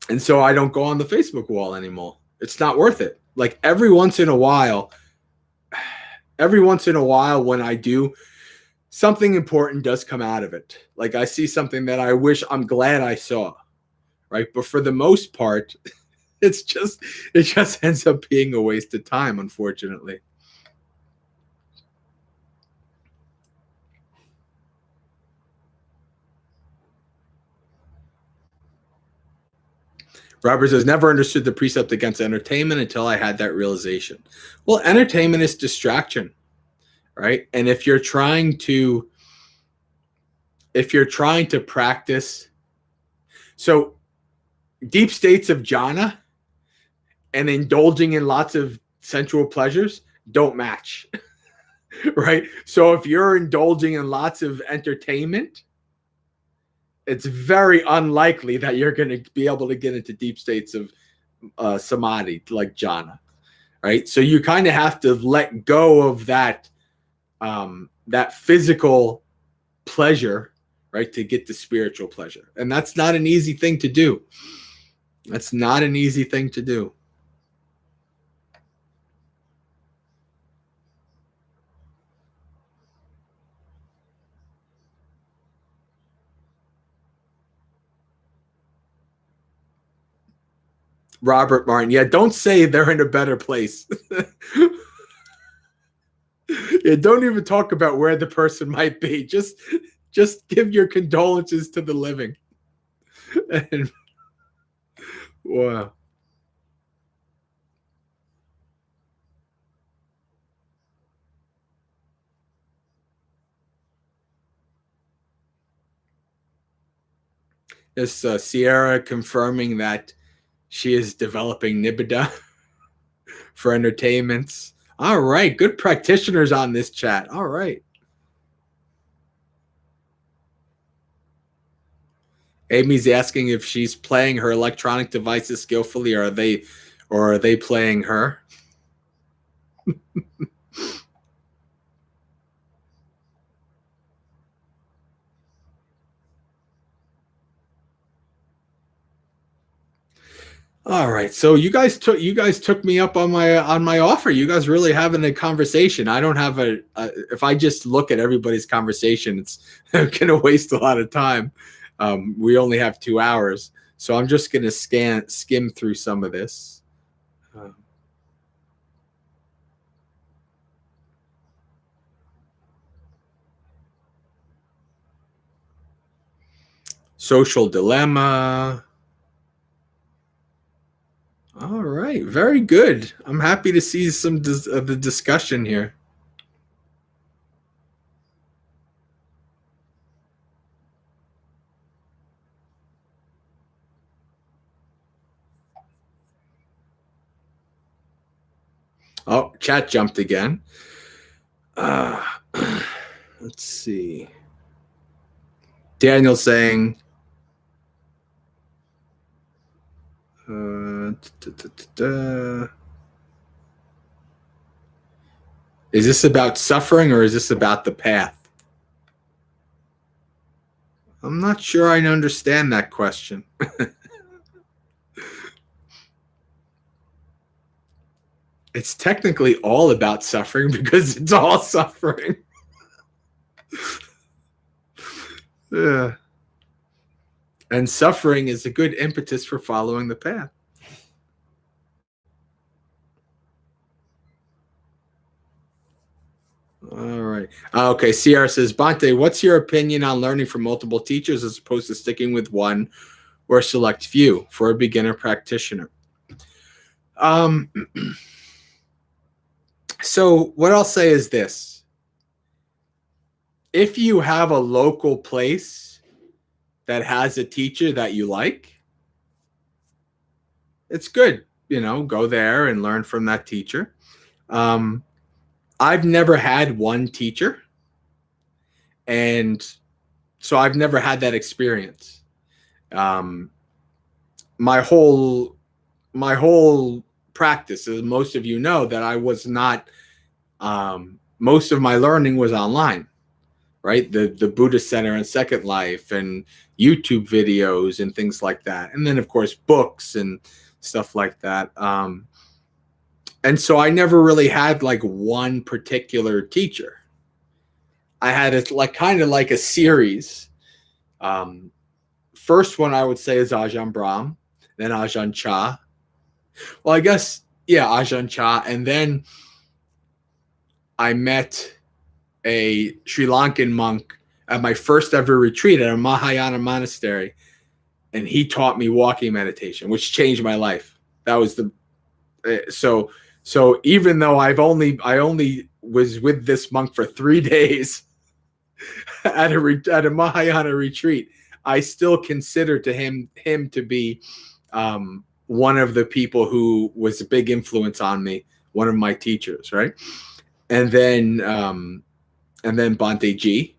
I don't go on the Facebook wall anymore. It's not worth it. Like every once in a while when I do, something important does come out of it. Like I see something that I'm glad I saw, right? But for the most part, it just ends up being a waste of time, unfortunately. Robert says, never understood the precept against entertainment until I had that realization. Well, entertainment is distraction, right? And if you're trying to practice, so deep states of jhana and indulging in lots of sensual pleasures don't match. Right? So if you're indulging in lots of entertainment, it's very unlikely that you're going to be able to get into deep states of samadhi, like jhana, right? So you kind of have to let go of that physical pleasure, right, to get the spiritual pleasure. And that's not an easy thing to do. That's not an easy thing to do. Robert Martin. Yeah, don't say they're in a better place. Yeah, don't even talk about where the person might be. Just give your condolences to the living. And, wow. This Sierra confirming that she is developing Nibbida for entertainments. All right, good practitioners on this chat. All right. Amy's asking if she's playing her electronic devices skillfully, or are they playing her? All right, so you guys took me up on my offer. You guys really having a conversation. I don't have if I just look at everybody's conversation, it's gonna waste a lot of time. We only have 2 hours, so I'm just gonna skim through some of this. Social dilemma. All right, very good. I'm happy to see some of the discussion here. Oh, chat jumped again. Uh, let's see. Daniel saying, is this about suffering or is this about the path? I'm not sure I understand that question. It's technically all about suffering because it's all suffering. Yeah. And suffering is a good impetus for following the path. All right. Okay. CR says, Bante, what's your opinion on learning from multiple teachers as opposed to sticking with one or select few for a beginner practitioner? So what I'll say is this. If you have a local place that has a teacher that you like, it's good. Go there and learn from that teacher. I've never had one teacher, and so I've never had that experience. My whole practice, as most of you know, that I was not. Most of my learning was online, right? The Buddhist Center and Second Life and YouTube videos and things like that, and then of course books and stuff like that. And so I never really had like one particular teacher. I had it like kind of like a series. First one I would say is Ajahn Brahm, then Ajahn Chah. Well, I guess, yeah, Ajahn Chah. And then I met a Sri Lankan monk at my first ever retreat at a Mahayana monastery. And he taught me walking meditation, which changed my life. That was so even though I only was with this monk for 3 days at a Mahayana retreat, I still consider him to be one of the people who was a big influence on me, one of my teachers, right? And then Bhante G,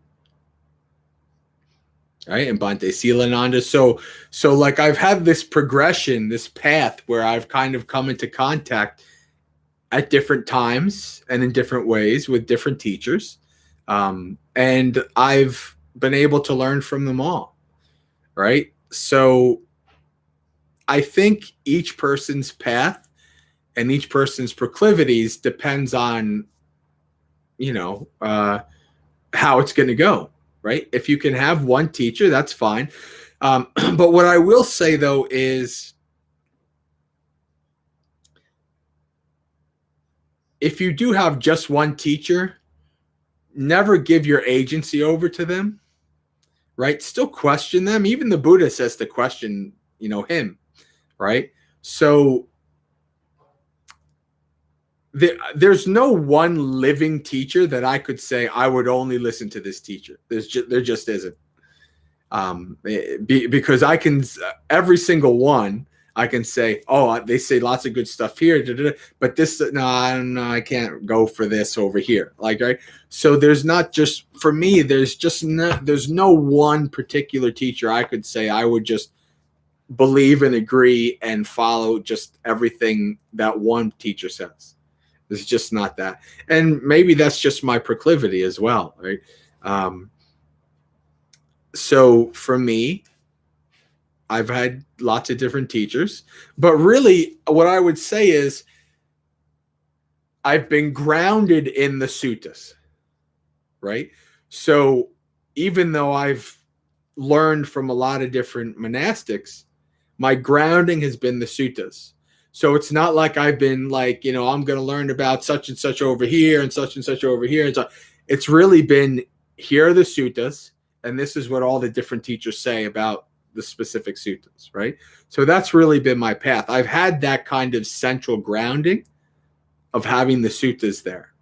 right? And Bhante Silananda. So like I've had this progression, this path where I've kind of come into contact at different times and in different ways with different teachers. And I've been able to learn from them all, right? So I think each person's path and each person's proclivities depends on, how it's going to go, right? If you can have one teacher, that's fine. But what I will say, though, is if you do have just one teacher, never give your agency over to them, right? Still question them. Even the Buddha says to question, him, right? So there's no one living teacher that I could say I would only listen to this teacher. There just isn't. Because I can, every single one, I can say, oh, they say lots of good stuff here, but this, no, I can't go for this over here. Like, right. So there's not just, for me, there's no one particular teacher I could say I would just believe and agree and follow just everything that one teacher says. It's just not that. And maybe that's just my proclivity as well, right? So for me, I've had lots of different teachers, but really what I would say is I've been grounded in the suttas, right? So even though I've learned from a lot of different monastics, my grounding has been the suttas. So it's not like I've been like, I'm going to learn about such and such over here and such over here. And so it's really been, here are the suttas, and this is what all the different teachers say about the specific suttas, right? So that's really been my path. I've had that kind of central grounding of having the suttas there,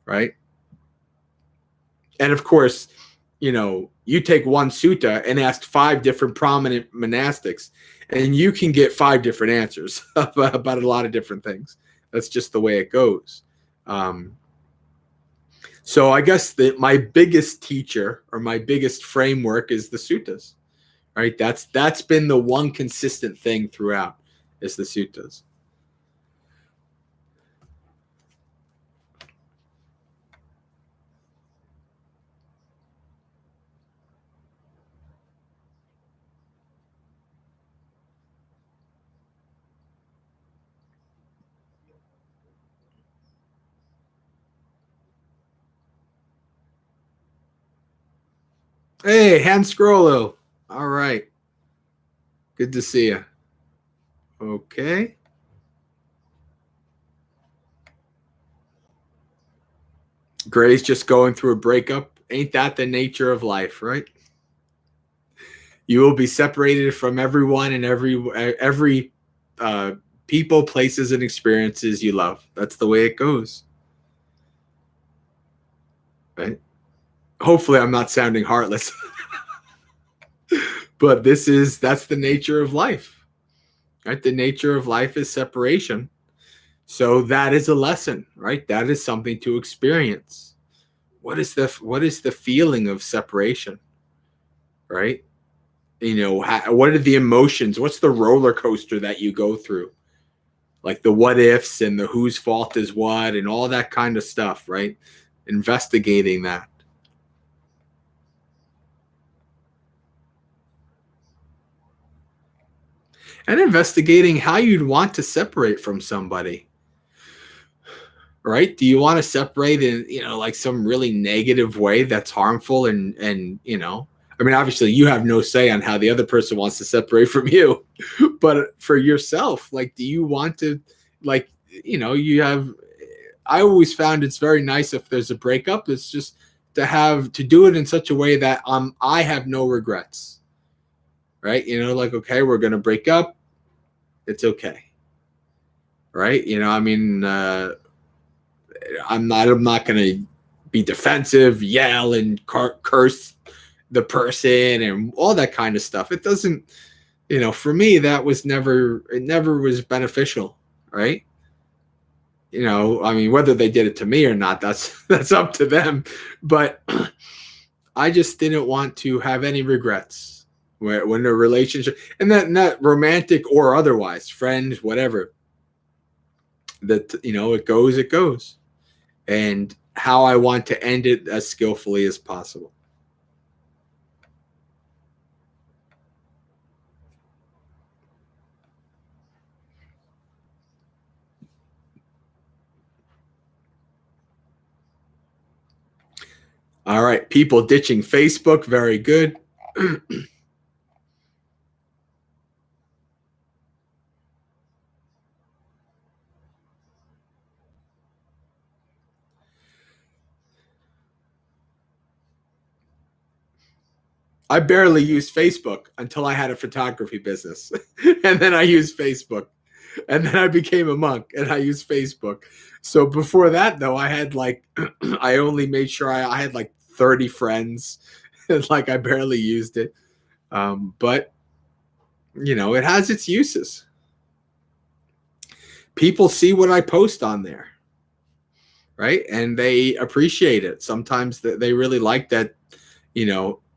right? And of course, you take one sutta and ask 5 different prominent monastics, and you can get 5 different answers about a lot of different things. That's just the way it goes. So I guess that my biggest teacher or my biggest framework is the suttas, right? That's been the one consistent thing throughout, is the suttas. Hey, Hans Scrollo. All right. Good to see you. Okay. Gray's just going through a breakup. Ain't that the nature of life, right? You will be separated from everyone and every uh, people, places, and experiences you love. That's the way it goes, right? Hopefully, I'm not sounding heartless, but that's the nature of life, right? The nature of life is separation. So that is a lesson, right? That is something to experience. What is the feeling of separation, right? What are the emotions? What's the roller coaster that you go through? Like the what ifs and the whose fault is what and all that kind of stuff, right? Investigating that. And investigating how you'd want to separate from somebody, right? Do you want to separate in, like some really negative way that's harmful and I mean, obviously you have no say on how the other person wants to separate from you, but for yourself, like, do you want to, like, you have, I always found it's very nice if there's a breakup, it's just to do it in such a way that I have no regrets, right? Like, okay, we're going to break up. It's okay. Right. I mean, I'm not going to be defensive, yell and curse the person and all that kind of stuff. It doesn't, for me, it never was beneficial. Right. I mean, whether they did it to me or not, that's up to them. But I just didn't want to have any regrets when a relationship, and that not romantic or otherwise, friends, whatever, that, it goes. And how I want to end it as skillfully as possible. All right, people ditching Facebook, very good. I barely used Facebook until I had a photography business. And then I used Facebook. And then I became a monk and I used Facebook. So before that, though, I had like, I only made sure I had like 30 friends. And like I barely used it. But, it has its uses. People see what I post on there, right? And they appreciate it. Sometimes they really like that,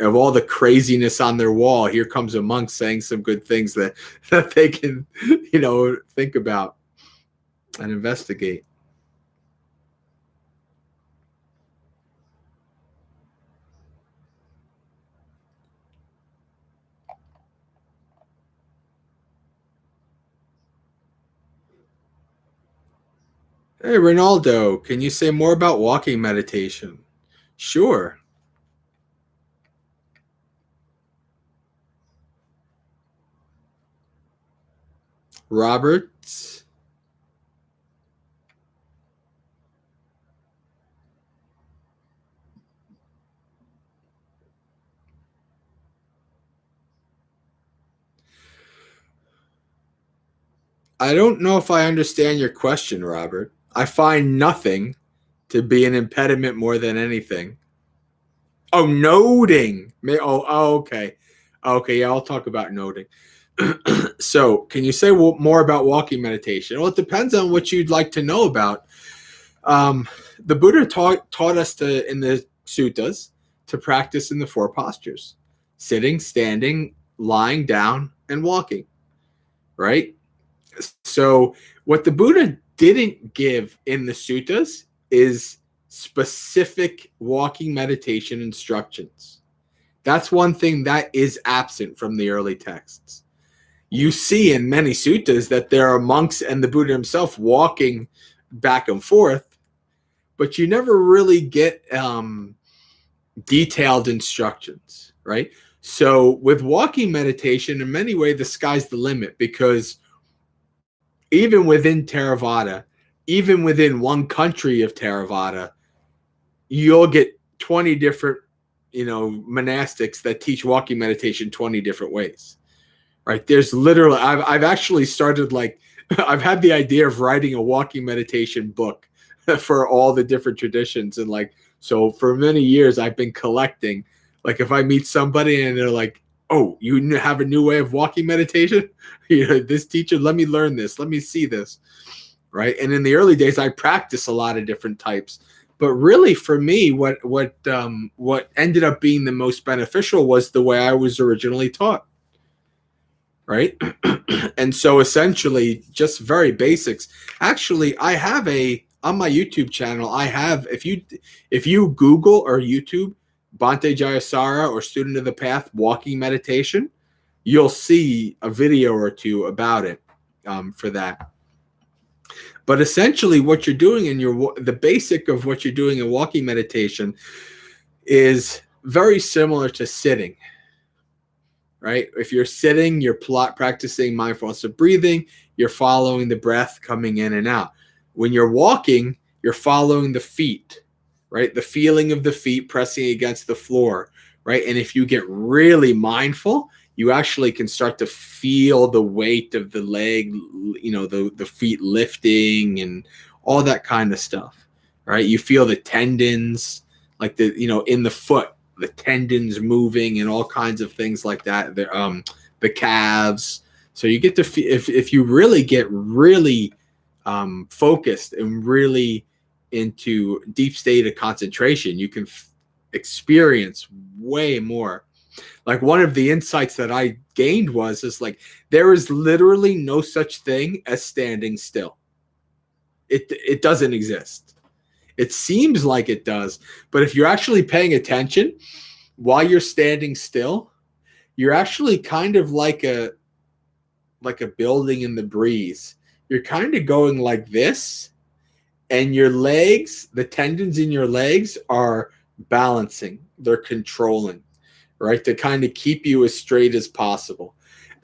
of all the craziness on their wall, here comes a monk saying some good things that they can, think about and investigate. Hey, Ronaldo, can you say more about walking meditation? Sure. Robert, I don't know if I understand your question, Robert. I find nothing to be an impediment more than anything. Oh, noting. Okay. Okay, yeah, I'll talk about noting. So, can you say more about walking meditation? Well, it depends on what you'd like to know about. Um, the Buddha taught us to in the suttas to practice in the four postures: sitting, standing, lying down, and walking. Right. So, what the Buddha didn't give in the suttas is specific walking meditation instructions. That's one thing that is absent from the early texts. You see in many suttas that there are monks and the Buddha himself walking back and forth, but you never really get detailed instructions, right? So with walking meditation, in many ways, the sky's the limit, because even within Theravada, even within one country of Theravada, you'll get 20 different, monastics that teach walking meditation 20 different ways, right? There's literally, I've actually started like, I've had the idea of writing a walking meditation book for all the different traditions. And like, so for many years, I've been collecting, like if I meet somebody and they're like, oh, you have a new way of walking meditation? This teacher, let me learn this. Let me see this. Right. And in the early days, I practiced a lot of different types. But really, for me, what ended up being the most beneficial was the way I was originally taught. Right. And so essentially just very basics. Actually, I have on my YouTube channel, I have, if you Google or YouTube Bhante Jayasara or Student of the Path walking meditation, you'll see a video or two about it, for that. But essentially what you're doing the basic of what you're doing in walking meditation is very similar to sitting. Right? If you're sitting, you're practicing mindfulness of breathing, you're following the breath coming in and out. When you're walking, you're following the feet, right? The feeling of the feet pressing against the floor, right? And if you get really mindful, you actually can start to feel the weight of the leg, the feet lifting and all that kind of stuff, right? You feel the tendons, like in the foot, the tendons moving and all kinds of things like that. The calves. So you get to if you really get really focused and really into deep state of concentration, you can experience way more. Like one of the insights that I gained is like there is literally no such thing as standing still. It doesn't exist. It seems like it does, but if you're actually paying attention while you're standing still, you're actually kind of like a building in the breeze. You're kind of going like this, and your legs, the tendons in your legs are balancing. They're controlling, right? To kind of keep you as straight as possible.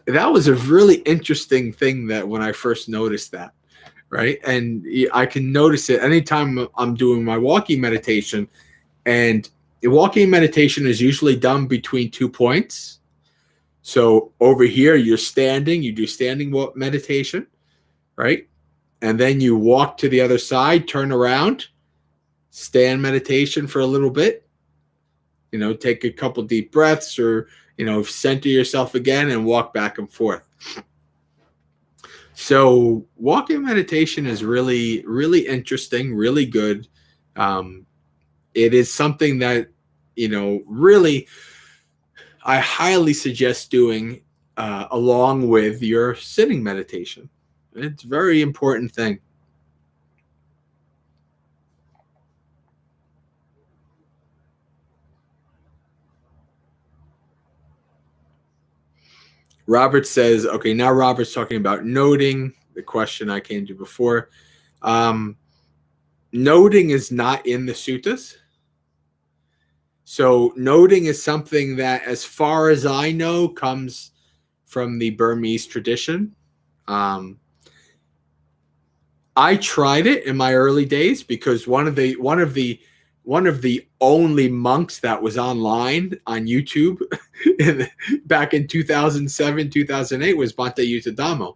That was a really interesting thing that when I first noticed that. Right. And I can notice it anytime I'm doing my walking meditation. And the walking meditation is usually done between 2 points. So over here, you're standing, you do standing meditation, right? And then you walk to the other side, turn around, stand meditation for a little bit, take a couple deep breaths or, center yourself again and walk back and forth. So walking meditation is really, really interesting, really good. It is something that, really I highly suggest doing along with your sitting meditation. It's a very important thing. Robert says, okay, now Robert's talking about noting, the question I came to before. noting is not in the suttas. So noting is something that, as far as I know, comes from the Burmese tradition. I tried it in my early days because one of the only monks that was online on YouTube back in 2007, 2008 was Bhante Yuttadhammo,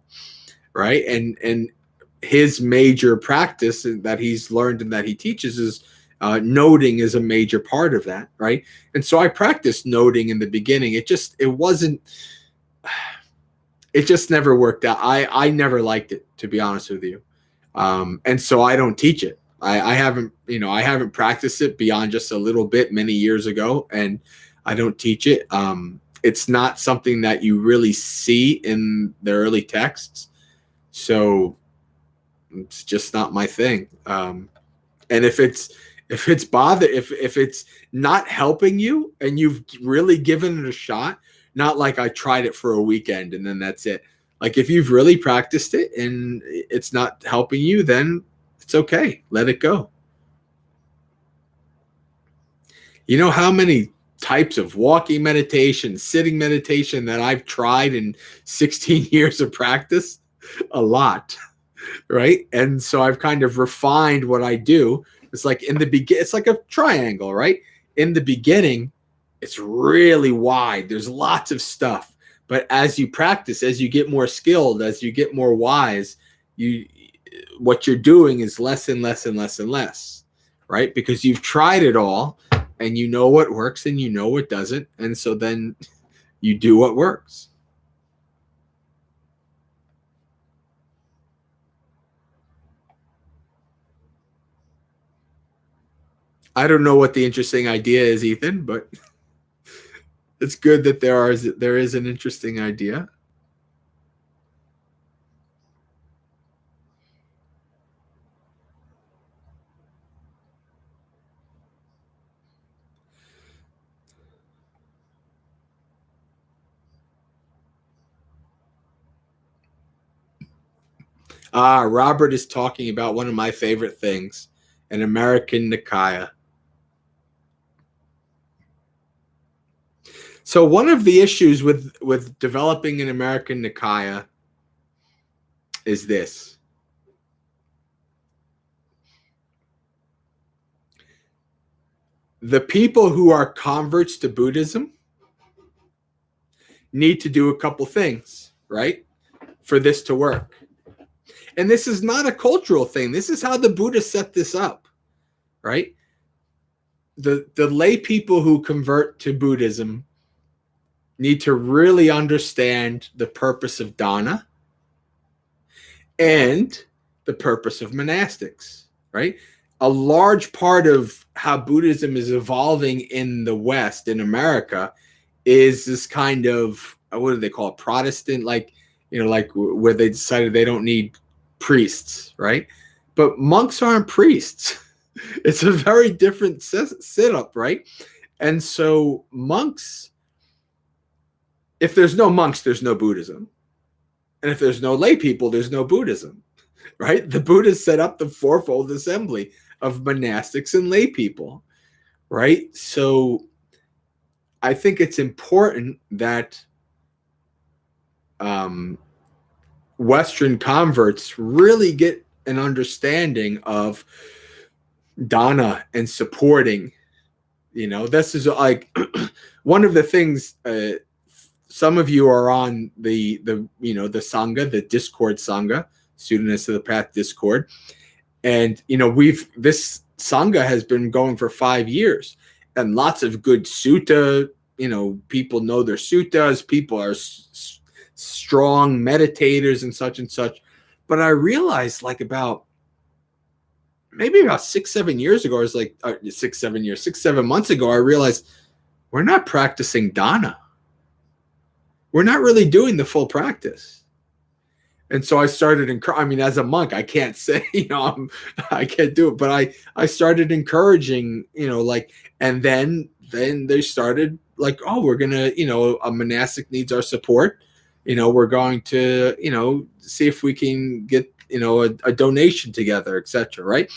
right? And his major practice that he's learned and that he teaches is noting is a major part of that, right? And so I practiced noting in the beginning. It just never worked out. I never liked it, to be honest with you. And so I don't teach it. I haven't practiced it beyond just a little bit many years ago, and I don't teach it. It's not something that you really see in the early texts, so it's just not my thing. And if it's not helping you and you've really given it a shot, not like I tried it for a weekend and then that's it. Like if you've really practiced it and it's not helping you, then it's okay. Let it go. You know how many types of walking meditation, sitting meditation that I've tried in 16 years of practice? A lot, right? And so I've kind of refined what I do. It's like in the beginning, it's like a triangle, right? In the beginning, it's really wide. There's lots of stuff. But as you practice, as you get more skilled, as you get more wise, what you're doing is less and less and less and less, right? Because you've tried it all and you know what works and you know what doesn't. And so then you do what works. I don't know what the interesting idea is, Ethan, but it's good that there is an interesting idea. Robert is talking about one of my favorite things, an American Nikaya. So one of the issues with developing an American Nikaya is this. The people who are converts to Buddhism need to do a couple things, right, for this to work. And this is not a cultural thing. This is how the Buddha set this up, right? The lay people who convert to Buddhism need to really understand the purpose of dana and the purpose of monastics, right? A large part of how Buddhism is evolving in the West, in America, is this kind of, what do they call it, Protestant, like where they decided they don't need priests, right? But monks aren't priests. It's a very different setup, right? And so monks, if there's no monks, there's no Buddhism. And if there's no lay people, there's no Buddhism, right? The Buddha set up the fourfold assembly of monastics and lay people, right? So I think it's important that Western converts really get an understanding of dana and supporting. This is like one of the things. Some of you are on the Sangha, the Discord Sangha, Students of the Path Discord, and this Sangha has been going for 5 years, and lots of good sutta. People know their suttas. People are strong meditators and such. But I realized, like maybe about 6-7 years ago, I was like 6-7 months ago, I realized we're not practicing dana. We're not really doing the full practice. And so I started, as a monk, I can't say, I can't do it, but I started encouraging, and then they started like, oh, we're going to, a monastic needs our support. We're going to, see if we can get, a donation together, etc. Right.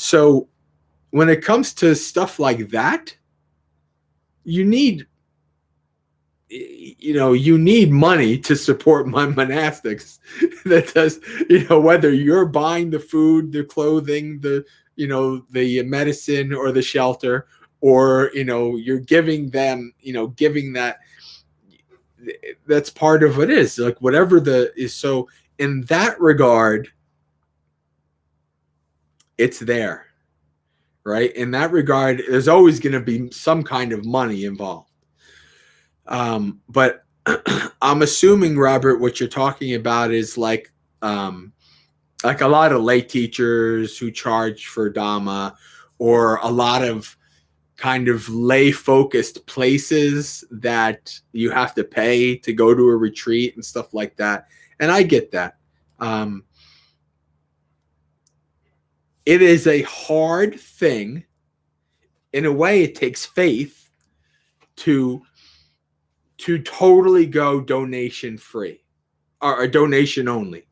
So when it comes to stuff like that, you need you need money to support my monastics. That does, whether you're buying the food, the clothing, the medicine or the shelter, or you're giving them, giving that's part of what it is, like whatever the is. So in that regard, it's there, right? In that regard, there's always going to be some kind of money involved. But I'm assuming, Robert, what you're talking about is like a lot of lay teachers who charge for Dhamma, or a lot of kind of lay focused places that you have to pay to go to a retreat and stuff like that. And I get that. It is a hard thing. In a way, it takes faith to totally go donation free, or donation only,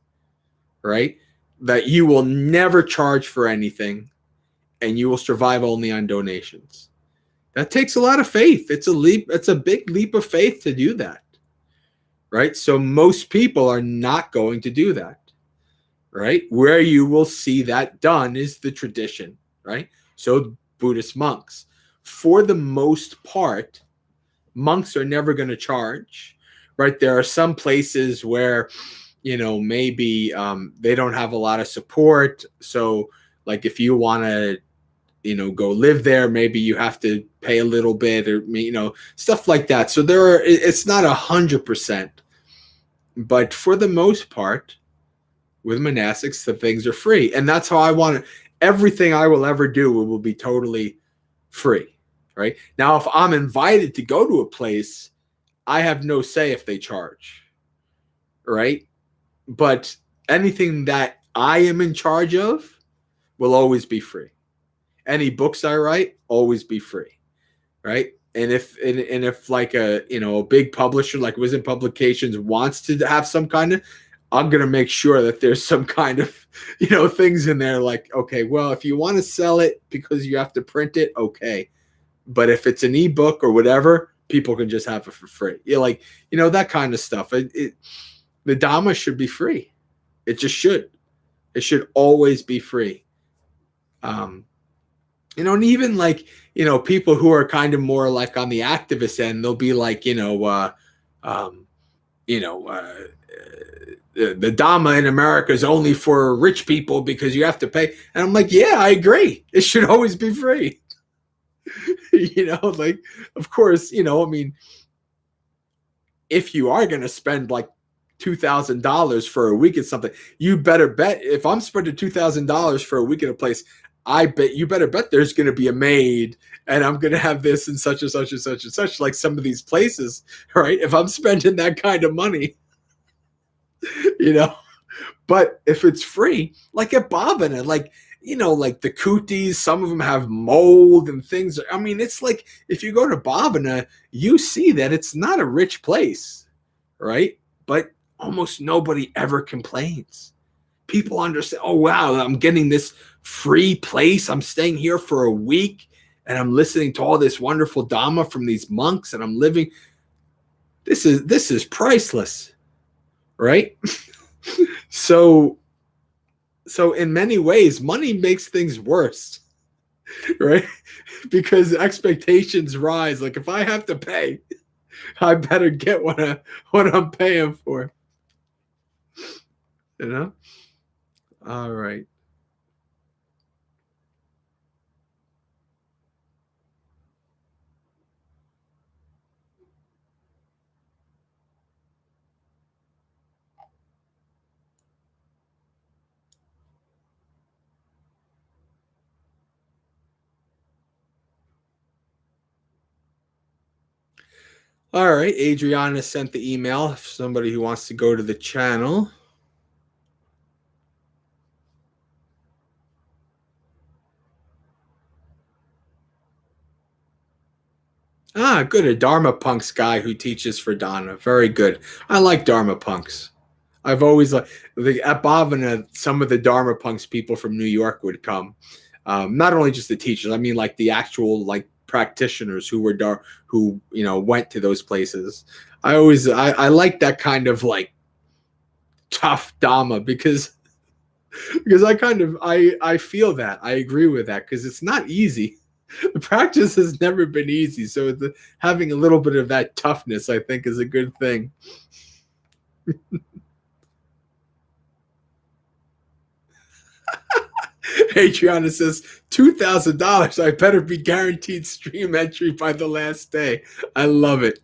right? That you will never charge for anything and you will survive only on donations. That takes a lot of faith. It's a leap. It's a big leap of faith to do that, right? So most people are not going to do that, right? Where you will see that done is the tradition, right? So Buddhist monks, for the most part, monks are never going to charge, right? There are some places where, maybe they don't have a lot of support. So like if you want to, go live there, maybe you have to pay a little bit, or, stuff like that. So it's not 100%, but for the most part, with monastics, the things are free. And that's how I want it. Everything I will ever do will be totally free. Right? Now, if I'm invited to go to a place, I have no say if they charge, right? But anything that I am in charge of will always be free. Any books I write, always be free, right? And if like a big publisher like Wisdom Publications wants to have some kind of, I'm gonna make sure that there's some kind of things in there like, okay, well, if you want to sell it because you have to print it, okay. But if it's an ebook or whatever, people can just have it for free. That kind of stuff. The Dhamma should be free. It just should. It should always be free. And even like, people who are kind of more like on the activist end, they'll be like, the Dhamma in America is only for rich people because you have to pay. And I'm like, yeah, I agree. It should always be free. Like, of course, if you are going to spend like $2,000 for a week at something, you better bet if I'm spending $2,000 for a week at a place, I bet you better bet there's going to be a maid and I'm going to have this and such and such and such and such, like some of these places, right? If I'm spending that kind of money, but if it's free, like at Bhavana, like the kutis, some of them have mold and things. I mean, it's like if you go to Bhavana, you see that it's not a rich place, right? But almost nobody ever complains. People understand, oh, wow, I'm getting this free place. I'm staying here for a week and I'm listening to all this wonderful Dhamma from these monks and I'm living. This is priceless, right? So in many ways, money makes things worse, right? Because expectations rise. Like if I have to pay, I better get what I'm paying for. All right. All right, Adriana sent the email. If somebody who wants to go to the channel. Ah, good. A Dharma Punks guy who teaches for Dana. Very good. I like Dharma Punks. I've always liked at Bhavana, some of the Dharma Punks people from New York would come. Not only just the teachers, I mean like the actual like practitioners who went to those places. I like that kind of like tough Dhamma because I feel that I agree with that because it's not easy. The practice has never been easy, so having a little bit of that toughness, I think, is a good thing. Adriana says $2,000. I better be guaranteed stream entry by the last day. I love it.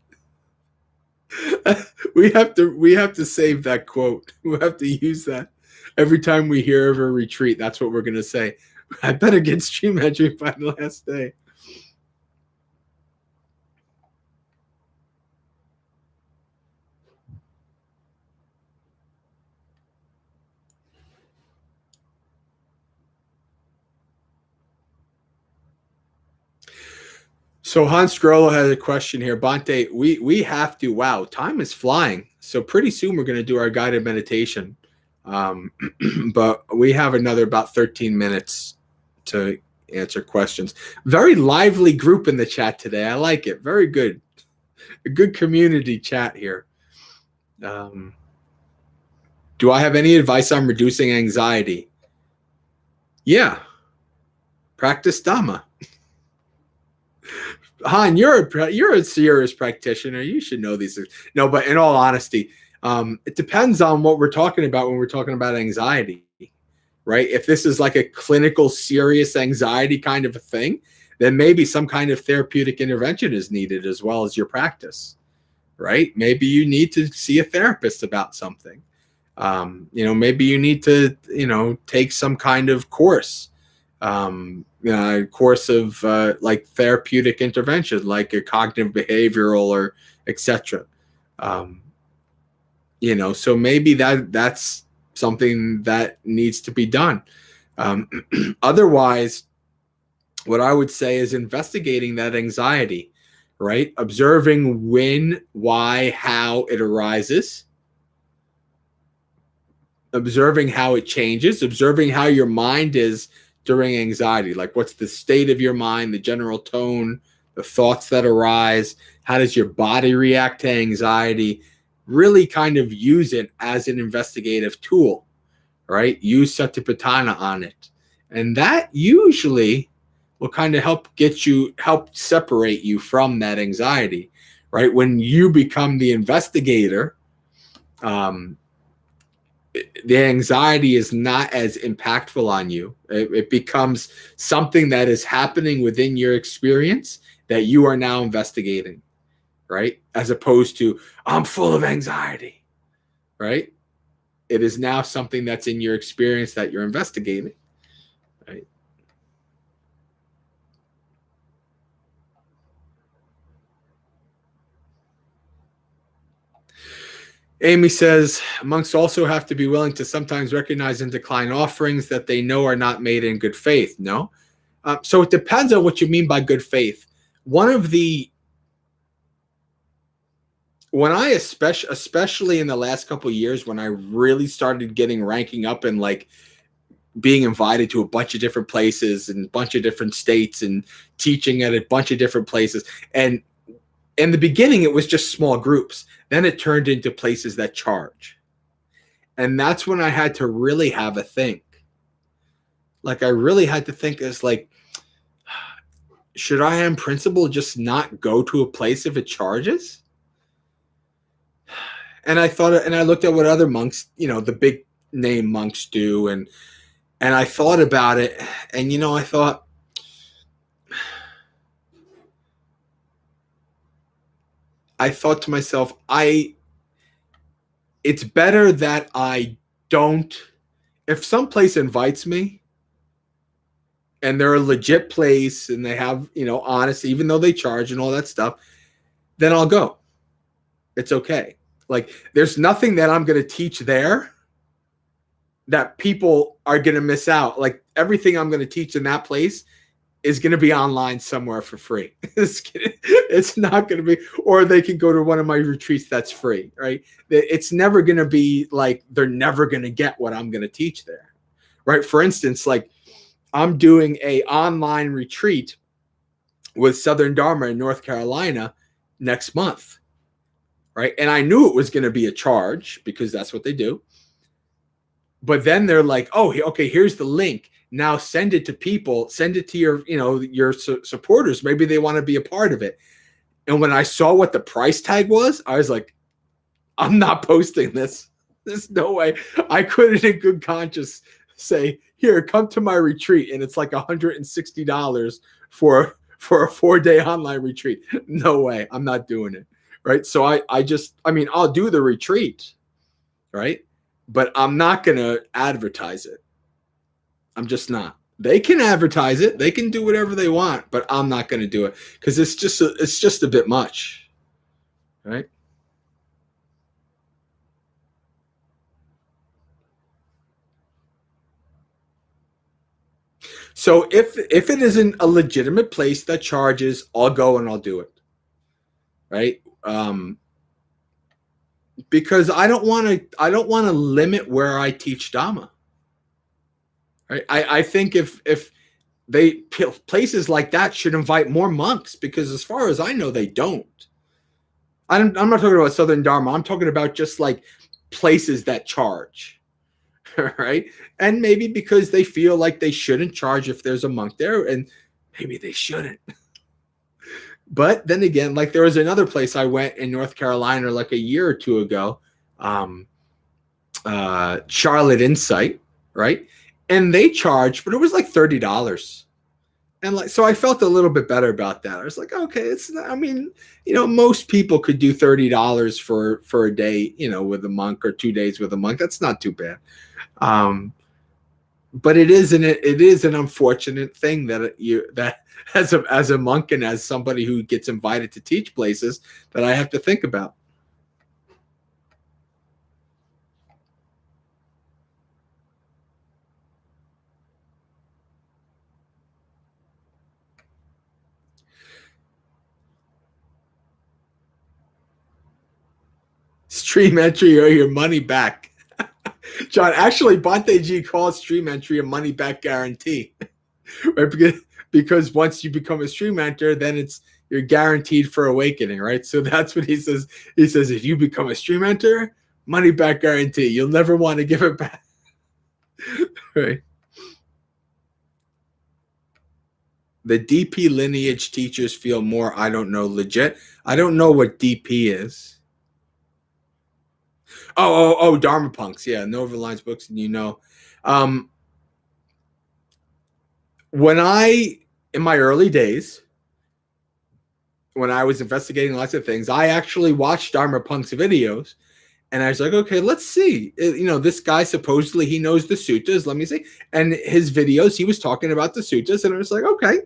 We have to save that quote. We have to use that every time we hear of a retreat. That's what we're gonna say. I better get stream entry by the last day. So Hans Grollo has a question here. Bante, we have to, wow, time is flying. So pretty soon we're going to do our guided meditation. But we have another about 13 minutes to answer questions. Very lively group in the chat today. I like it. Very good. A good community chat here. Do I have any advice on reducing anxiety? Yeah. Practice Dhamma. Han, you're a serious practitioner. You should know these things. No, but in all honesty, it depends on what we're talking about when we're talking about anxiety, right? If this is like a clinical, serious anxiety kind of a thing, then maybe some kind of therapeutic intervention is needed as well as your practice, right? Maybe you need to see a therapist about something. Maybe you need to, take some kind of course. Course of like therapeutic intervention, like a cognitive behavioral or etc. So maybe that's something that needs to be done. Otherwise, what I would say is investigating that anxiety, right? Observing when, why, how it arises, observing how it changes, observing how your mind is during anxiety, like what's the state of your mind, the general tone, the thoughts that arise, how does your body react to anxiety? Really kind of use it as an investigative tool, right? Use Satipatthana on it. And that usually will kind of help separate you from that anxiety, right? When you become the investigator, the anxiety is not as impactful on you. It becomes something that is happening within your experience that you are now investigating, right? As opposed to, I'm full of anxiety, right? It is now something that's in your experience that you're investigating, right? Amy says, monks also have to be willing to sometimes recognize and decline offerings that they know are not made in good faith. No? So it depends on what you mean by good faith. When I, especially in the last couple of years, when I really started ranking up and like being invited to a bunch of different places and a bunch of different states and teaching at a bunch of different places. And in the beginning, it was just small groups. Then it turned into places that charge. And that's when I had to really have a think. Like I really had to think as like, should I in principle just not go to a place if it charges? And I thought, and I looked at what other monks, the big name monks do. And I thought about it and, I thought, to myself, it's better that I don't, if some place invites me and they're a legit place and they have, honesty, even though they charge and all that stuff, then I'll go. It's okay. Like there's nothing that I'm going to teach there that people are going to miss out. Like everything I'm going to teach in that place is going to be online somewhere for free. It's not going to be, or they can go to one of my retreats that's free, right? It's never going to be like, they're never going to get what I'm going to teach there, right? For instance, like I'm doing a online retreat with Southern Dharma in North Carolina next month, right? And I knew it was going to be a charge because that's what they do. But then they're like, oh, okay, here's the link. Now send it to people, send it to your supporters. Maybe they want to be a part of it. And when I saw what the price tag was, I was like, I'm not posting this. There's no way. I couldn't in good conscience say, here, come to my retreat. And it's like $160 for a 4-day online retreat. No way. I'm not doing it. Right. So I'll do the retreat. Right. But I'm not going to advertise it. I'm just not. They can advertise it. They can do whatever they want, but I'm not going to do it because it's just a bit much. Right. So if it isn't a legitimate place that charges, I'll go and I'll do it. Right. Because I don't want to limit where I teach Dhamma. Right? I think if places like that should invite more monks, because as far as I know, they don't. I'm not talking about Southern Dharma. I'm talking about just like places that charge, right? And maybe because they feel like they shouldn't charge if there's a monk there, and maybe they shouldn't. But then again, like there was another place I went in North Carolina like a year or two ago, Charlotte Insight, right? And they charged, but it was like $30. And like, so I felt a little bit better about that. I was like, okay, it's not, I mean, most people could do $30 for a day, with a monk, or 2 days with a monk. That's not too bad. But it is an unfortunate thing that as a monk and as somebody who gets invited to teach places that I have to think about. Stream entry or your money back. John, actually, Bhante G calls stream entry a money back guarantee. Right? Because once you become a stream enter, then you're guaranteed for awakening, right? So that's what he says. He says, if you become a stream enter, money back guarantee. You'll never want to give it back. Right. The DP lineage teachers feel more, I don't know, legit. I don't know what DP is. Oh, Dharma Punks. Yeah, Nova Lines Books, and when in my early days, when I was investigating lots of things, I actually watched Dharma Punk's videos, and I was like, okay, let's see. This guy, supposedly he knows the suttas. Let me see. And his videos, he was talking about the suttas, and I was like, okay,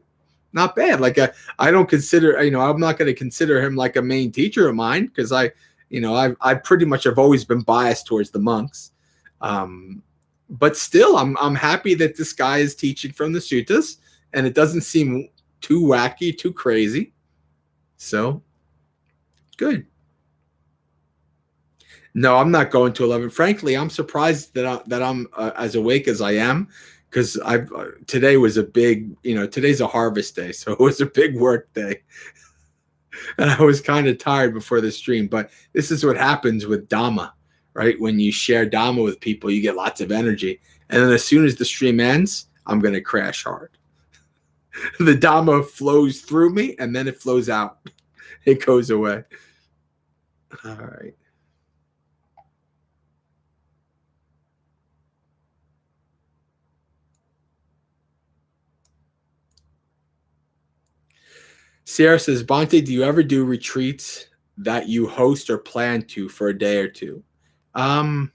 not bad. Like I don't consider, I'm not going to consider him like a main teacher of mine, because I pretty much have always been biased towards the monks. But still, I'm happy that this guy is teaching from the suttas, and it doesn't seem too wacky, too crazy. So, good. No, I'm not going to 11. Frankly, I'm surprised that I'm as awake as I am, because today was a big, today's a harvest day, so it was a big work day. And I was kind of tired before the stream, but this is what happens with Dhamma, right? When you share Dhamma with people, you get lots of energy. And then as soon as the stream ends, I'm going to crash hard. The Dhamma flows through me, and then it flows out. It goes away. All right. Sierra says, Bhante, do you ever do retreats that you host or plan to for a day or two? Well,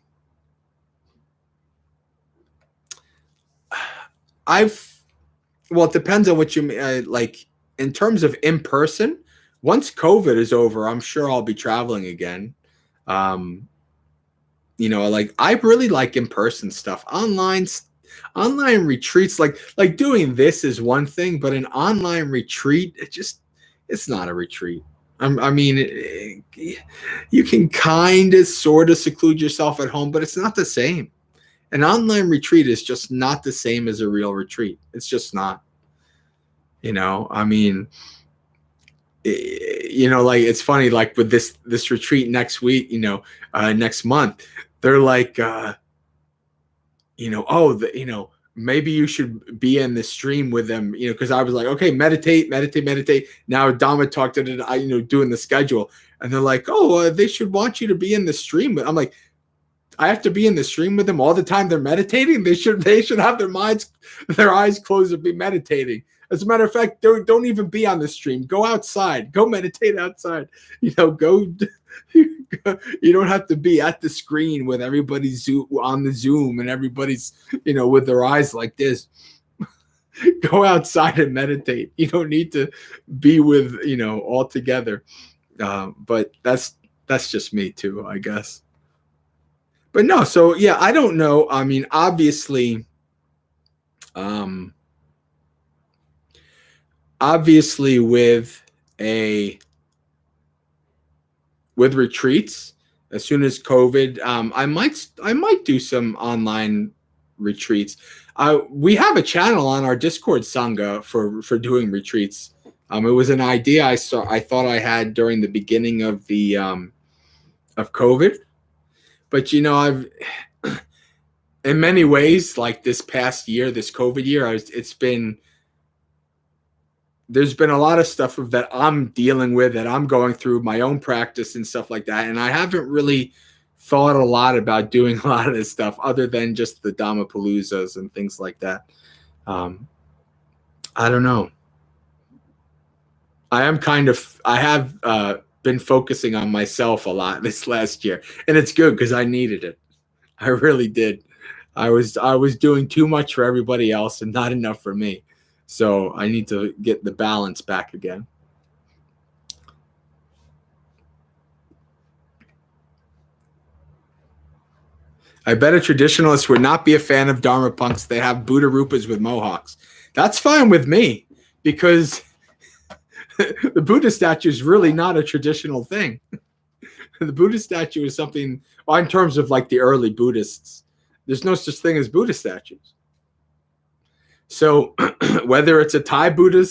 it depends on what you mean. Like in terms of in person, once COVID is over, I'm sure I'll be traveling again. Like I really like in person stuff. Online retreats, like doing this is one thing, but an online retreat, it's not a retreat. You can kind of sort of seclude yourself at home, but it's not the same. An online retreat is just not the same as a real retreat. It's just not. I mean, like it's funny, like with this retreat next week, next month, they're like, maybe you should be in the stream with them, because I was like, okay, meditate. Now Dhamma talked to it, doing the schedule, and they're like, oh, they should want you to be in the stream. I'm like, I have to be in the stream with them all the time they're meditating. They should have their eyes closed and be meditating. As a matter of fact, don't even be on the stream. Go outside. Go meditate outside. Go. You don't have to be at the screen with everybody on the Zoom and everybody's, with their eyes like this. Go outside and meditate. You don't need to be with, all together. But that's just me too, I guess. But no, so yeah, I don't know. I mean, obviously, with retreats, as soon as COVID, I might do some online retreats. We have a channel on our Discord Sangha for doing retreats. It was an idea I thought I had during the beginning of the of COVID. But I've in many ways, like this past year, this COVID year, there's been a lot of stuff that I'm dealing with, that I'm going through my own practice and stuff like that. And I haven't really thought a lot about doing a lot of this stuff other than just the Dhammapaloozas and things like that. I don't know. I have been focusing on myself a lot this last year, and it's good because I needed it. I really did. I was doing too much for everybody else and not enough for me. So I need to get the balance back again. I bet a traditionalist would not be a fan of Dharma punks. They have Buddha Rupas with mohawks. That's fine with me, because the Buddha statue is really not a traditional thing. The Buddha statue is something, well, in terms of like the early Buddhists, there's no such thing as Buddha statues. So whether it's a Thai Buddha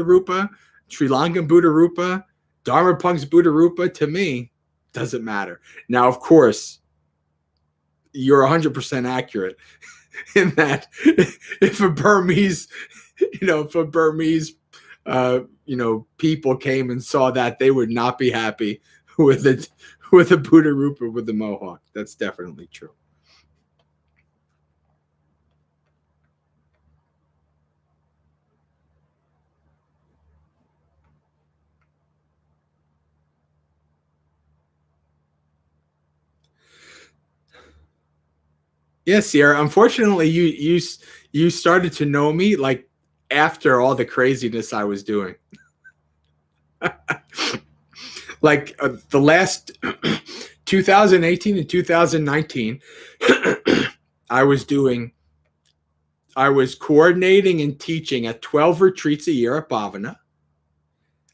Rupa, Sri Lankan Buddha Rupa, Dharma punk's Buddha Rupa, to me, doesn't matter. Now, of course, you're 100% accurate in that if a Burmese, people came and saw that, they would not be happy with a Buddha Rupa with the mohawk. That's definitely true. Yes, Sierra. Unfortunately, you started to know me like after all the craziness I was doing. Like the last 2018 and 2019, I was coordinating and teaching at 12 retreats a year at Bhavana.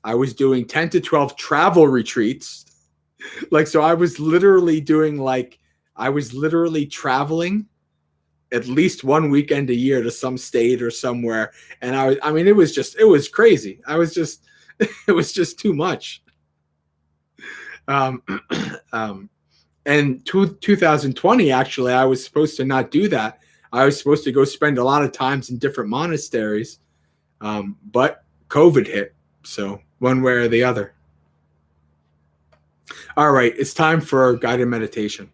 I was doing 10 to 12 travel retreats. So I was literally traveling at least one weekend a year to some state or somewhere. And it was crazy. It was just too much. And 2020, actually, I was supposed to not do that. I was supposed to go spend a lot of times in different monasteries. But COVID hit. So one way or the other. All right, it's time for guided meditation.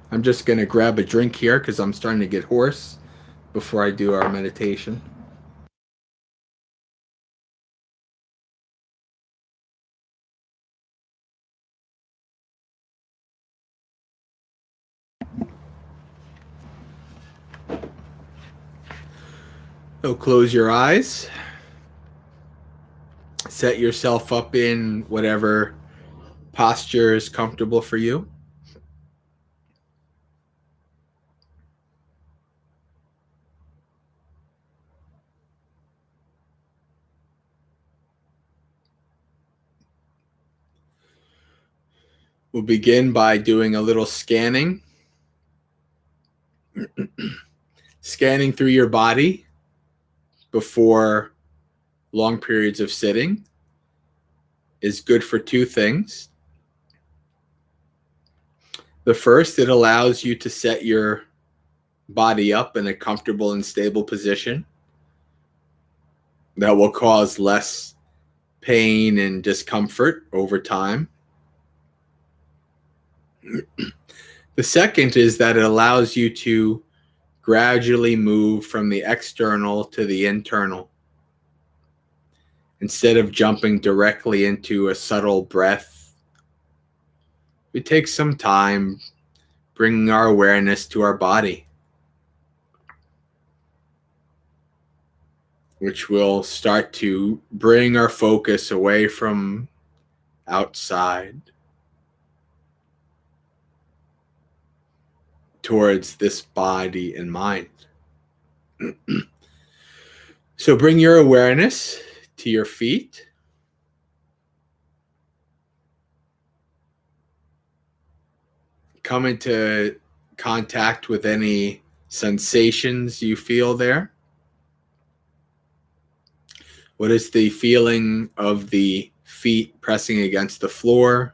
I'm just going to grab a drink here because I'm starting to get hoarse before I do our meditation. So close your eyes. Set yourself up in whatever posture is comfortable for you. We'll begin by doing a little scanning. Scanning through your body before long periods of sitting is good for two things. The first, it allows you to set your body up in a comfortable and stable position that will cause less pain and discomfort over time. The second is that it allows you to gradually move from the external to the internal. Instead of jumping directly into a subtle breath, we take some time bringing our awareness to our body, which will start to bring our focus away from outside towards this body and mind. So bring your awareness to your feet. Come into contact with any sensations you feel there. What is the feeling of the feet pressing against the floor?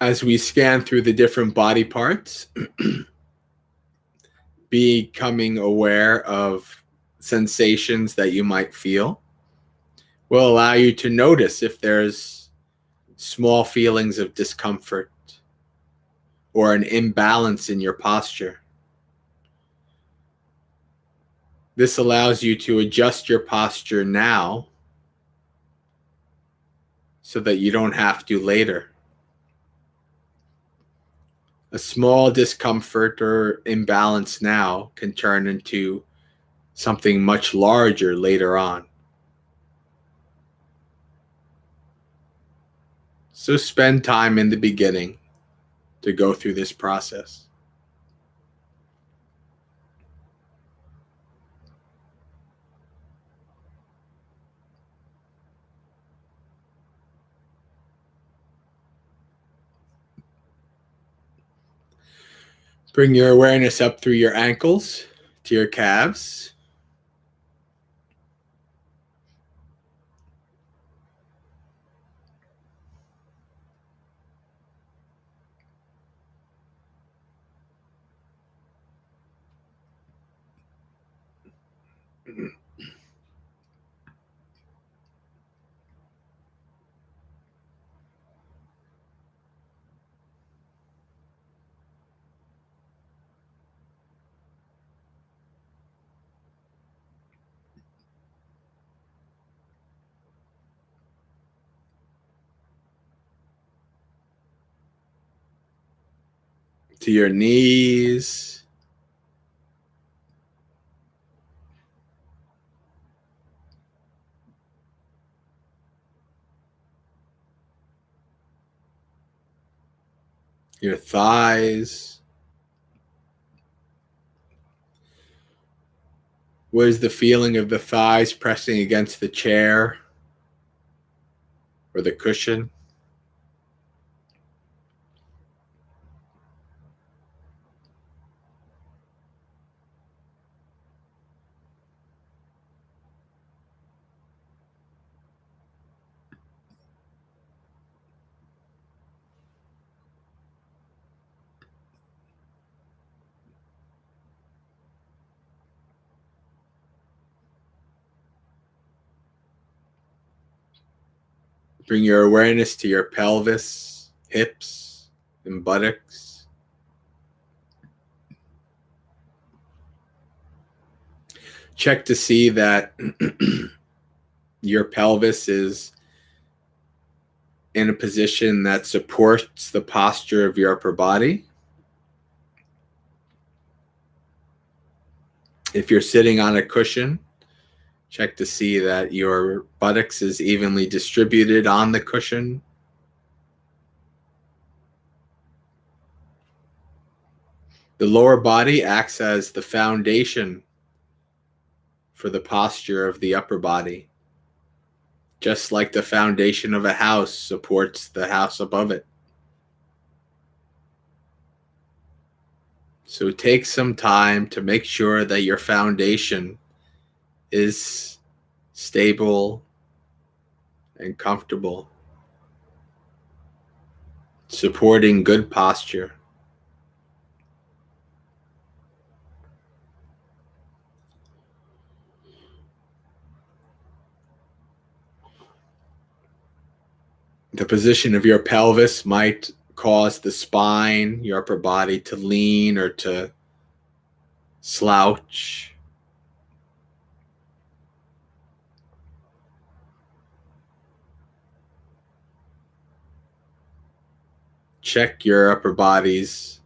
As we scan through the different body parts, becoming aware of sensations that you might feel will allow you to notice if there's small feelings of discomfort or an imbalance in your posture. This allows you to adjust your posture now so that you don't have to later. A small discomfort or imbalance now can turn into something much larger later on. So spend time in the beginning to go through this process. Bring your awareness up through your ankles to your calves. To your knees, your thighs. What is the feeling of the thighs pressing against the chair or the cushion? Bring your awareness to your pelvis, hips, and buttocks. Check to see that your pelvis is in a position that supports the posture of your upper body. If you're sitting on a cushion, check to see that your buttocks is evenly distributed on the cushion. The lower body acts as the foundation for the posture of the upper body, just like the foundation of a house supports the house above it. So take some time to make sure that your foundation is stable and comfortable, supporting good posture. The position of your pelvis might cause the spine, your upper body, to lean or to slouch. Check your upper body's,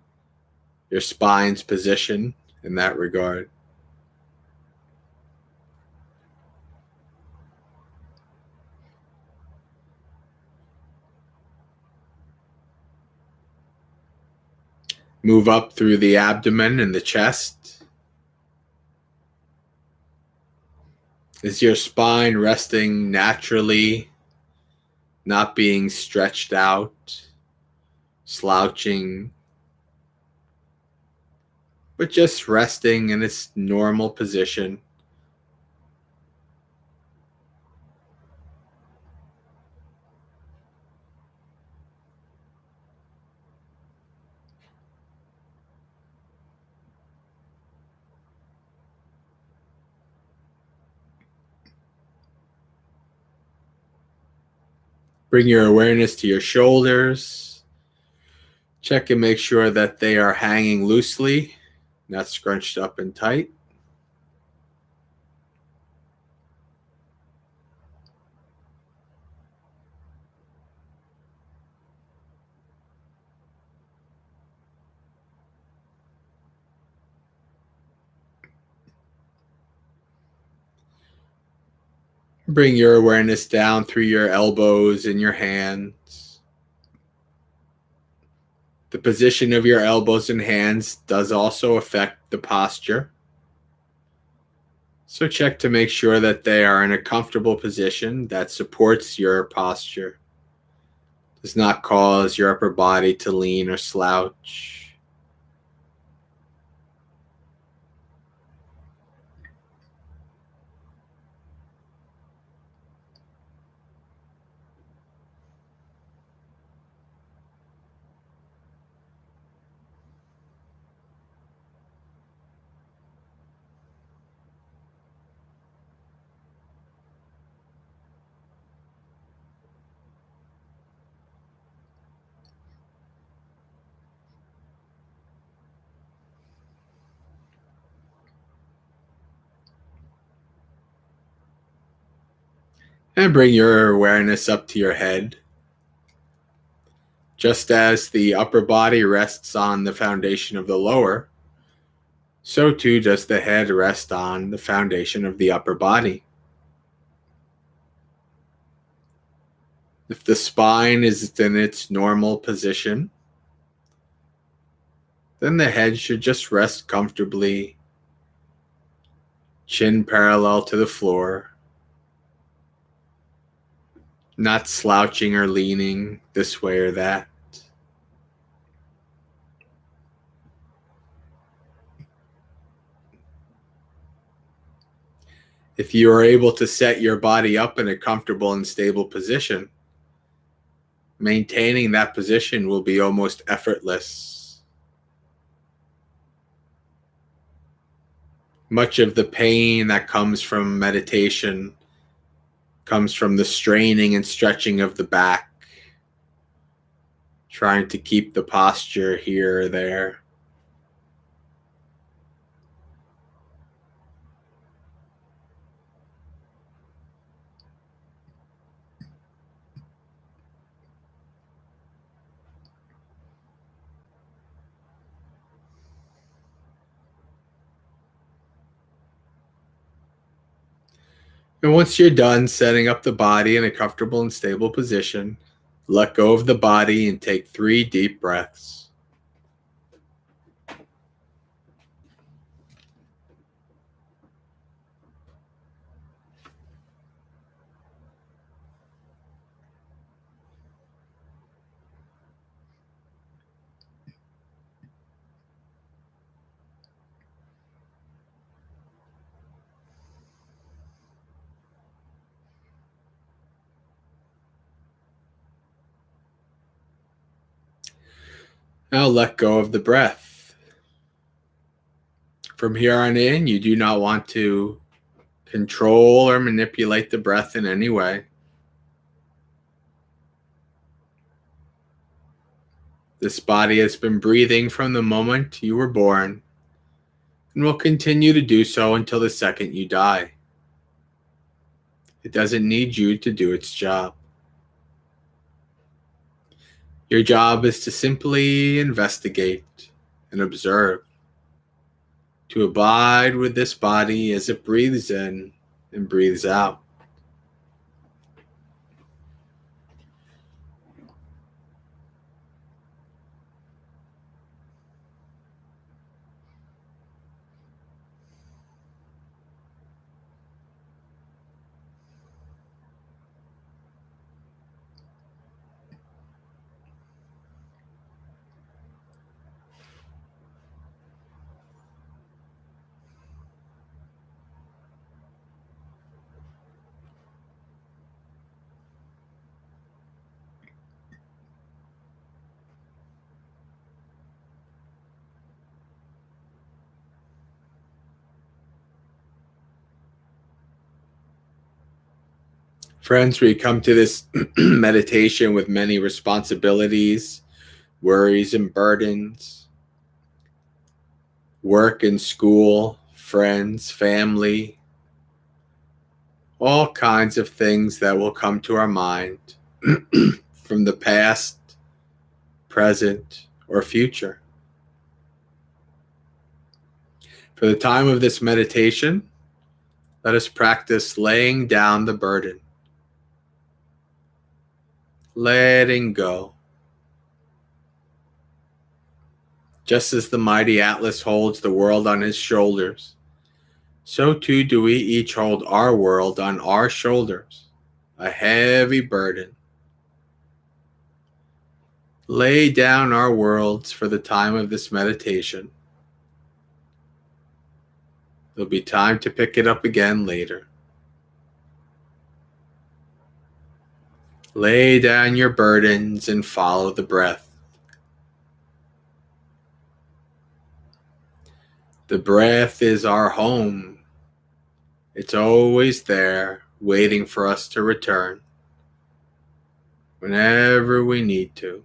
your spine's position in that regard. Move up through the abdomen and the chest. Is your spine resting naturally, not being stretched out, slouching, but just resting in its normal position? Bring your awareness to your shoulders. Check and make sure that they are hanging loosely, not scrunched up and tight. Bring your awareness down through your elbows and your hands. The position of your elbows and hands does also affect the posture. So check to make sure that they are in a comfortable position that supports your posture, does not cause your upper body to lean or slouch. And bring your awareness up to your head. Just as the upper body rests on the foundation of the lower, so too does the head rest on the foundation of the upper body. If the spine is in its normal position, then the head should just rest comfortably, chin parallel to the floor, not slouching or leaning this way or that. If you are able to set your body up in a comfortable and stable position, maintaining that position will be almost effortless. Much of the pain that comes from meditation comes from the straining and stretching of the back, trying to keep the posture here or there. And once you're done setting up the body in a comfortable and stable position, let go of the body and take 3 deep breaths. Now let go of the breath. From here on in, you do not want to control or manipulate the breath in any way. This body has been breathing from the moment you were born and will continue to do so until the second you die. It doesn't need you to do its job. Your job is to simply investigate and observe, to abide with this body as it breathes in and breathes out. Friends, we come to this meditation with many responsibilities, worries and burdens, work and school, friends, family, all kinds of things that will come to our mind from the past, present, or future. For the time of this meditation, let us practice laying down the burden, letting go. Just as the mighty Atlas holds the world on his shoulders, so too do we each hold our world on our shoulders, a heavy burden. Lay down our worlds for the time of this meditation. There'll be time to pick it up again later. Lay down your burdens and follow the breath. The breath is our home. It's always there, waiting for us to return whenever we need to.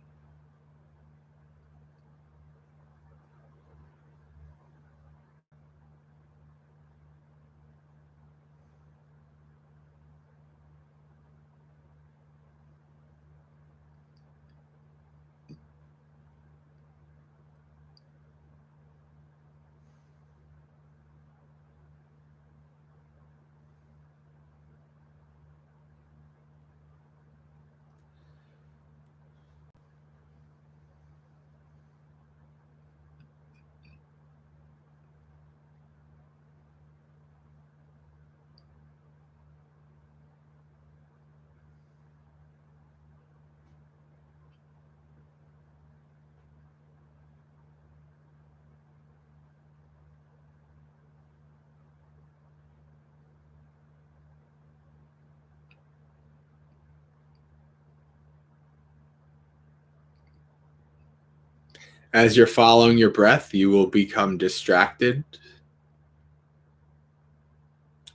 As you're following your breath, you will become distracted.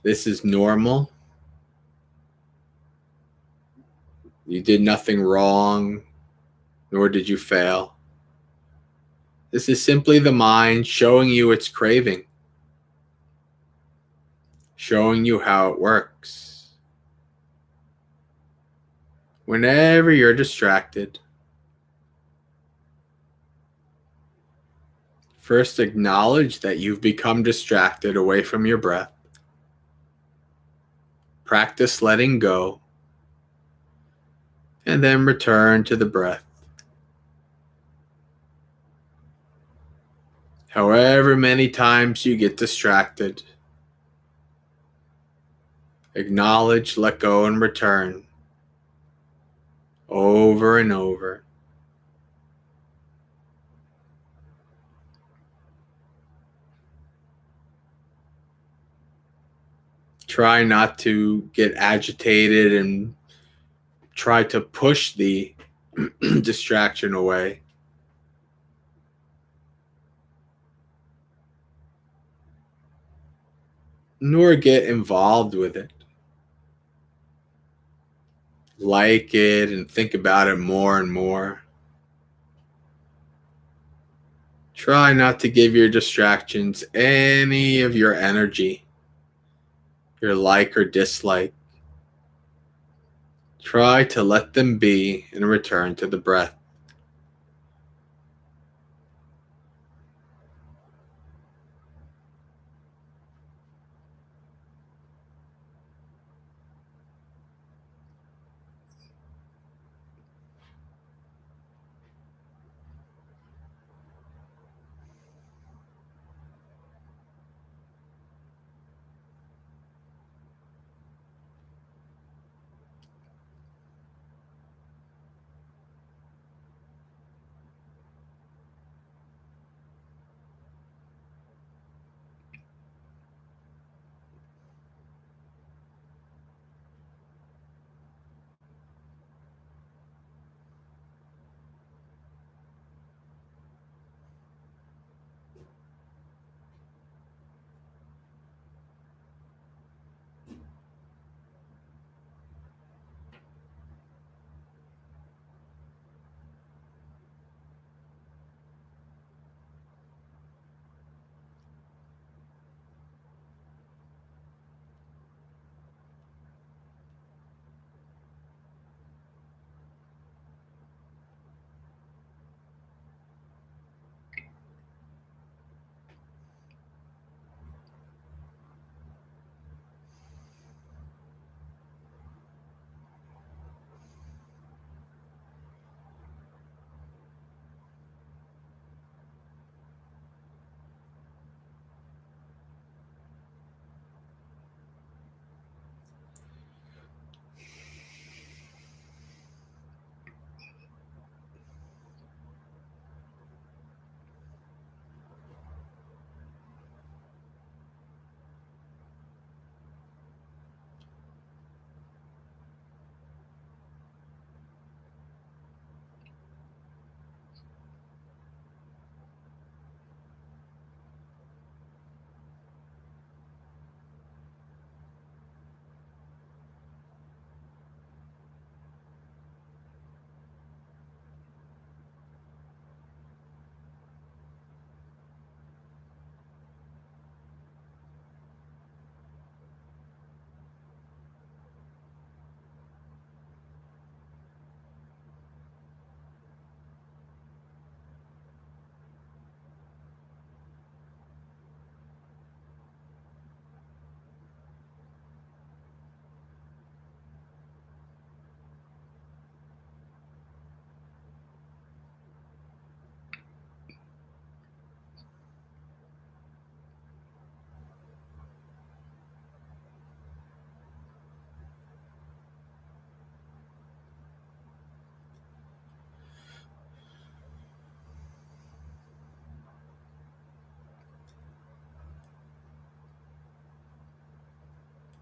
This is normal. You did nothing wrong, nor did you fail. This is simply the mind showing you its craving, showing you how it works. Whenever you're distracted, first acknowledge that you've become distracted away from your breath. Practice letting go, and then return to the breath. However many times you get distracted, acknowledge, let go, and return over and over. Try not to get agitated and try to push the distraction away. nor get involved with it. Like it and think about it more and more. Try not to give your distractions any of your energy, your like or dislike. Try to let them be and return to the breath.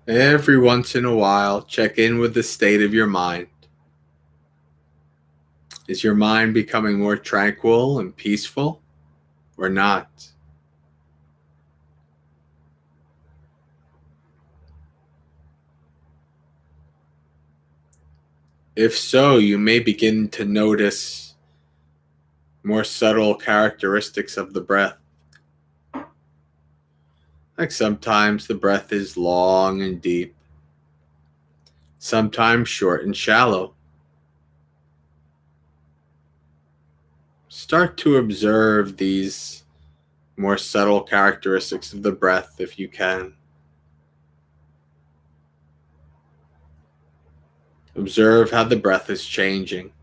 Every once in a while, check in with the state of your mind. Is your mind becoming more tranquil and peaceful or not? If so, you may begin to notice more subtle characteristics of the breath. Like sometimes the breath is long and deep, sometimes short and shallow. Start to observe these more subtle characteristics of the breath if you can. Observe how the breath is changing.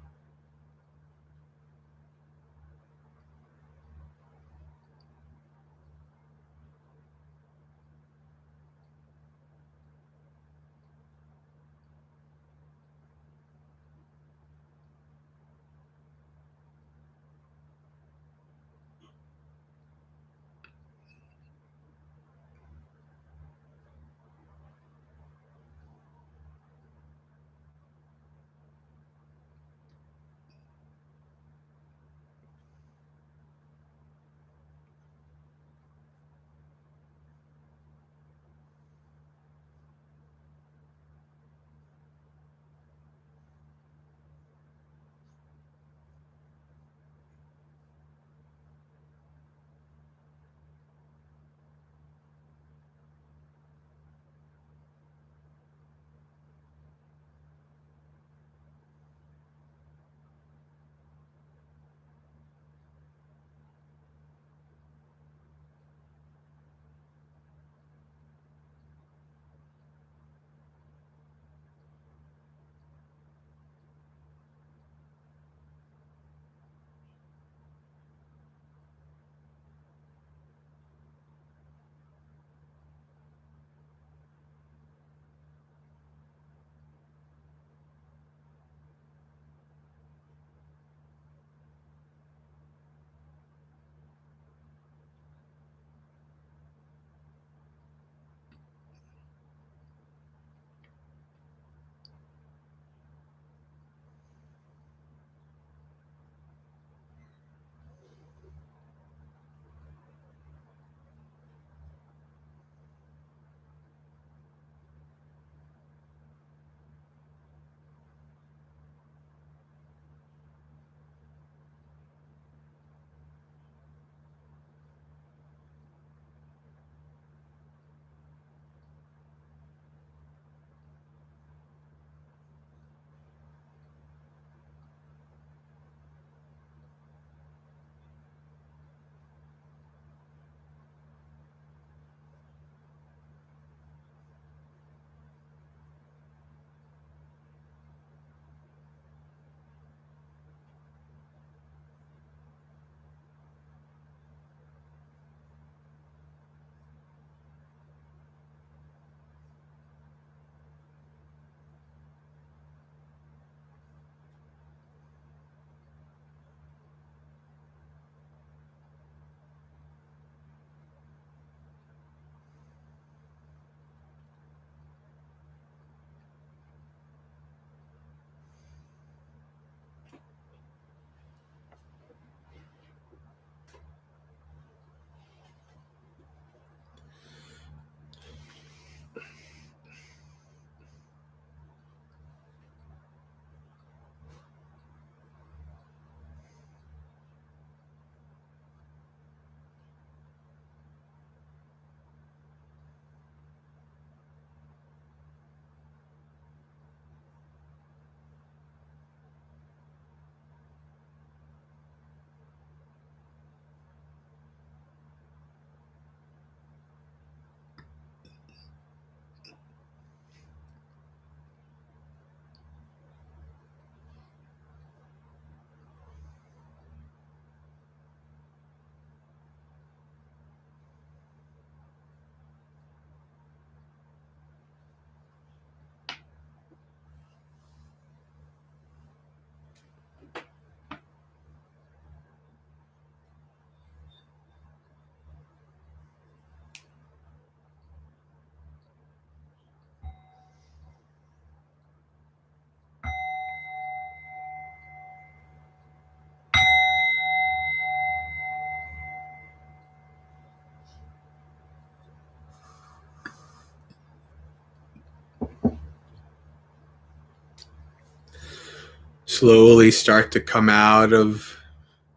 Slowly start to come out of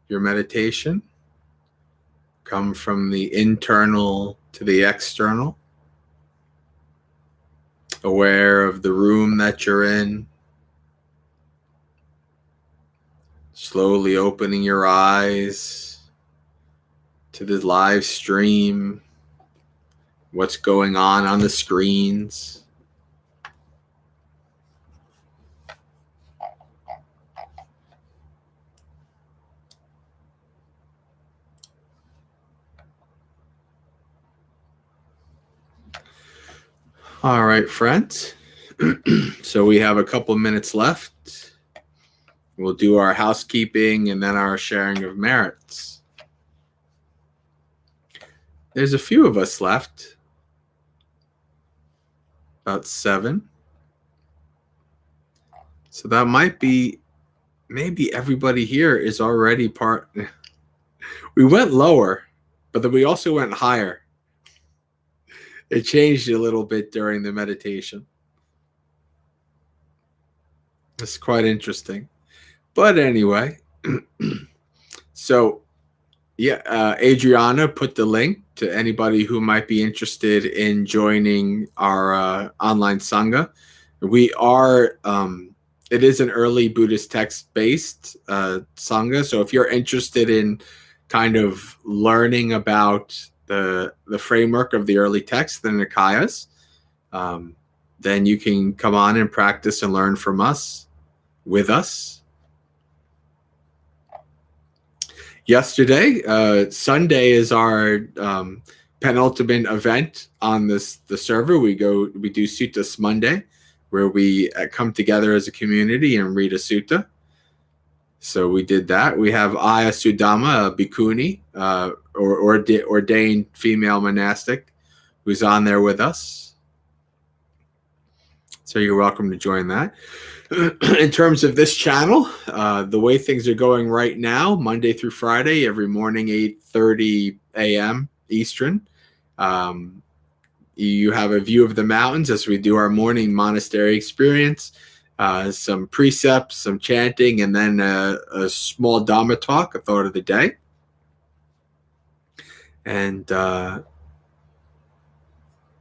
your meditation. Come from the internal to the external. Aware of the room that you're in. Slowly opening your eyes to the live stream. What's going on the screens. All right, friends. So we have a couple minutes left. We'll do our housekeeping and then our sharing of merits. There's a few of us left. About 7. So that might be, maybe everybody here is already part. We went lower, but then we also went higher. It changed a little bit during the meditation. It's quite interesting. But anyway, so yeah, Adriana put the link to anybody who might be interested in joining our online Sangha. We are, it is an early Buddhist text-based Sangha. So if you're interested in kind of learning about the framework of the early texts, the Nikayas, then you can come on and practice and learn from us, with us. Yesterday, Sunday is our penultimate event on the server. We do Suttas Monday, where we come together as a community and read a sutta. So we did that. We have Aya Sudama, a bhikkhuni, or ordained female monastic, who's on there with us. So you're welcome to join that. In terms of this channel, the way things are going right now, Monday through Friday, every morning, 8:30 a.m. Eastern, you have a view of the mountains as we do our morning monastery experience, some precepts, some chanting, and then a small Dhamma talk, a thought of the day. And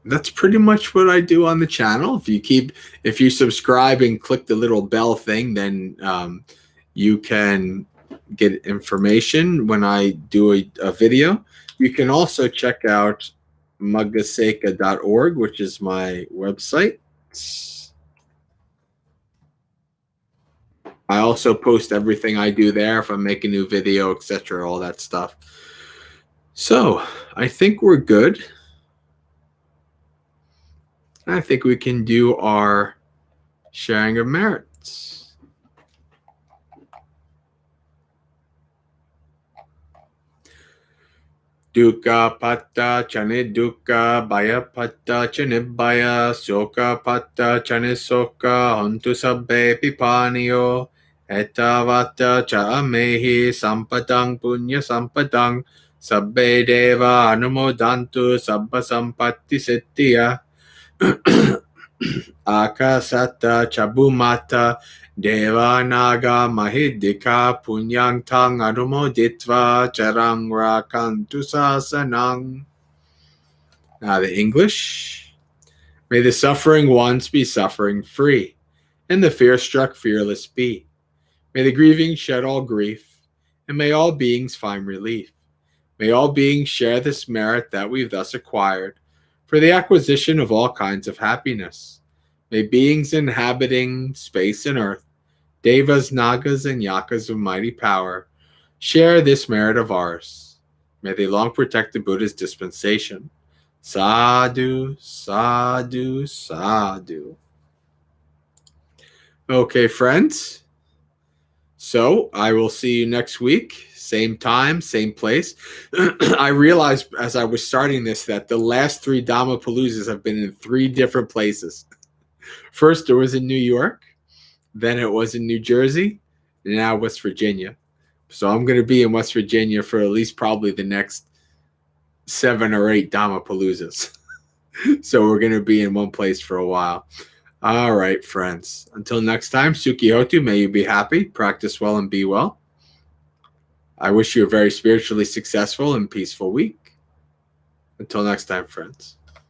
that's pretty much what I do on the channel. If you subscribe and click the little bell thing, then you can get information when I do a video. You can also check out maggaseka.org, which is my website. I also post everything I do there, if I make a new video, etc., all that stuff. So I think we're good. I think we can do our sharing of merits. Dukkha patta chane dukkha, bhaya patta chane bhaya, soka patta chane soka, hontu sabbe pipaniyo, etavata cha amehi sampadang punya sampadang, sabbe deva anumodantu sabba sampatti settiya. Akasata chabumata devanaga mahidika punyang tang anumoditva charang rakantu sasanang. Now the English. May the suffering ones be suffering free, and the fear-struck fearless be. May the grieving shed all grief, and may all beings find relief. May all beings share this merit that we've thus acquired, for the acquisition of all kinds of happiness. May beings inhabiting space and earth, devas, nagas, and yakas of mighty power, share this merit of ours. May they long protect the Buddha's dispensation. Sadhu, sadhu, sadhu. Okay, friends. So I will see you next week. Same time, same place. I realized as I was starting this that the last 3 Dhammapaloozas have been in 3 different places. First, it was in New York. Then it was in New Jersey. And now West Virginia. So I'm going to be in West Virginia for at least probably the next 7 or 8 Dhammapaloozas. So we're going to be in one place for a while. All right, friends. Until next time, Sukihotu, may you be happy, practice well, and be well. I wish you a very spiritually successful and peaceful week. Until next time, friends.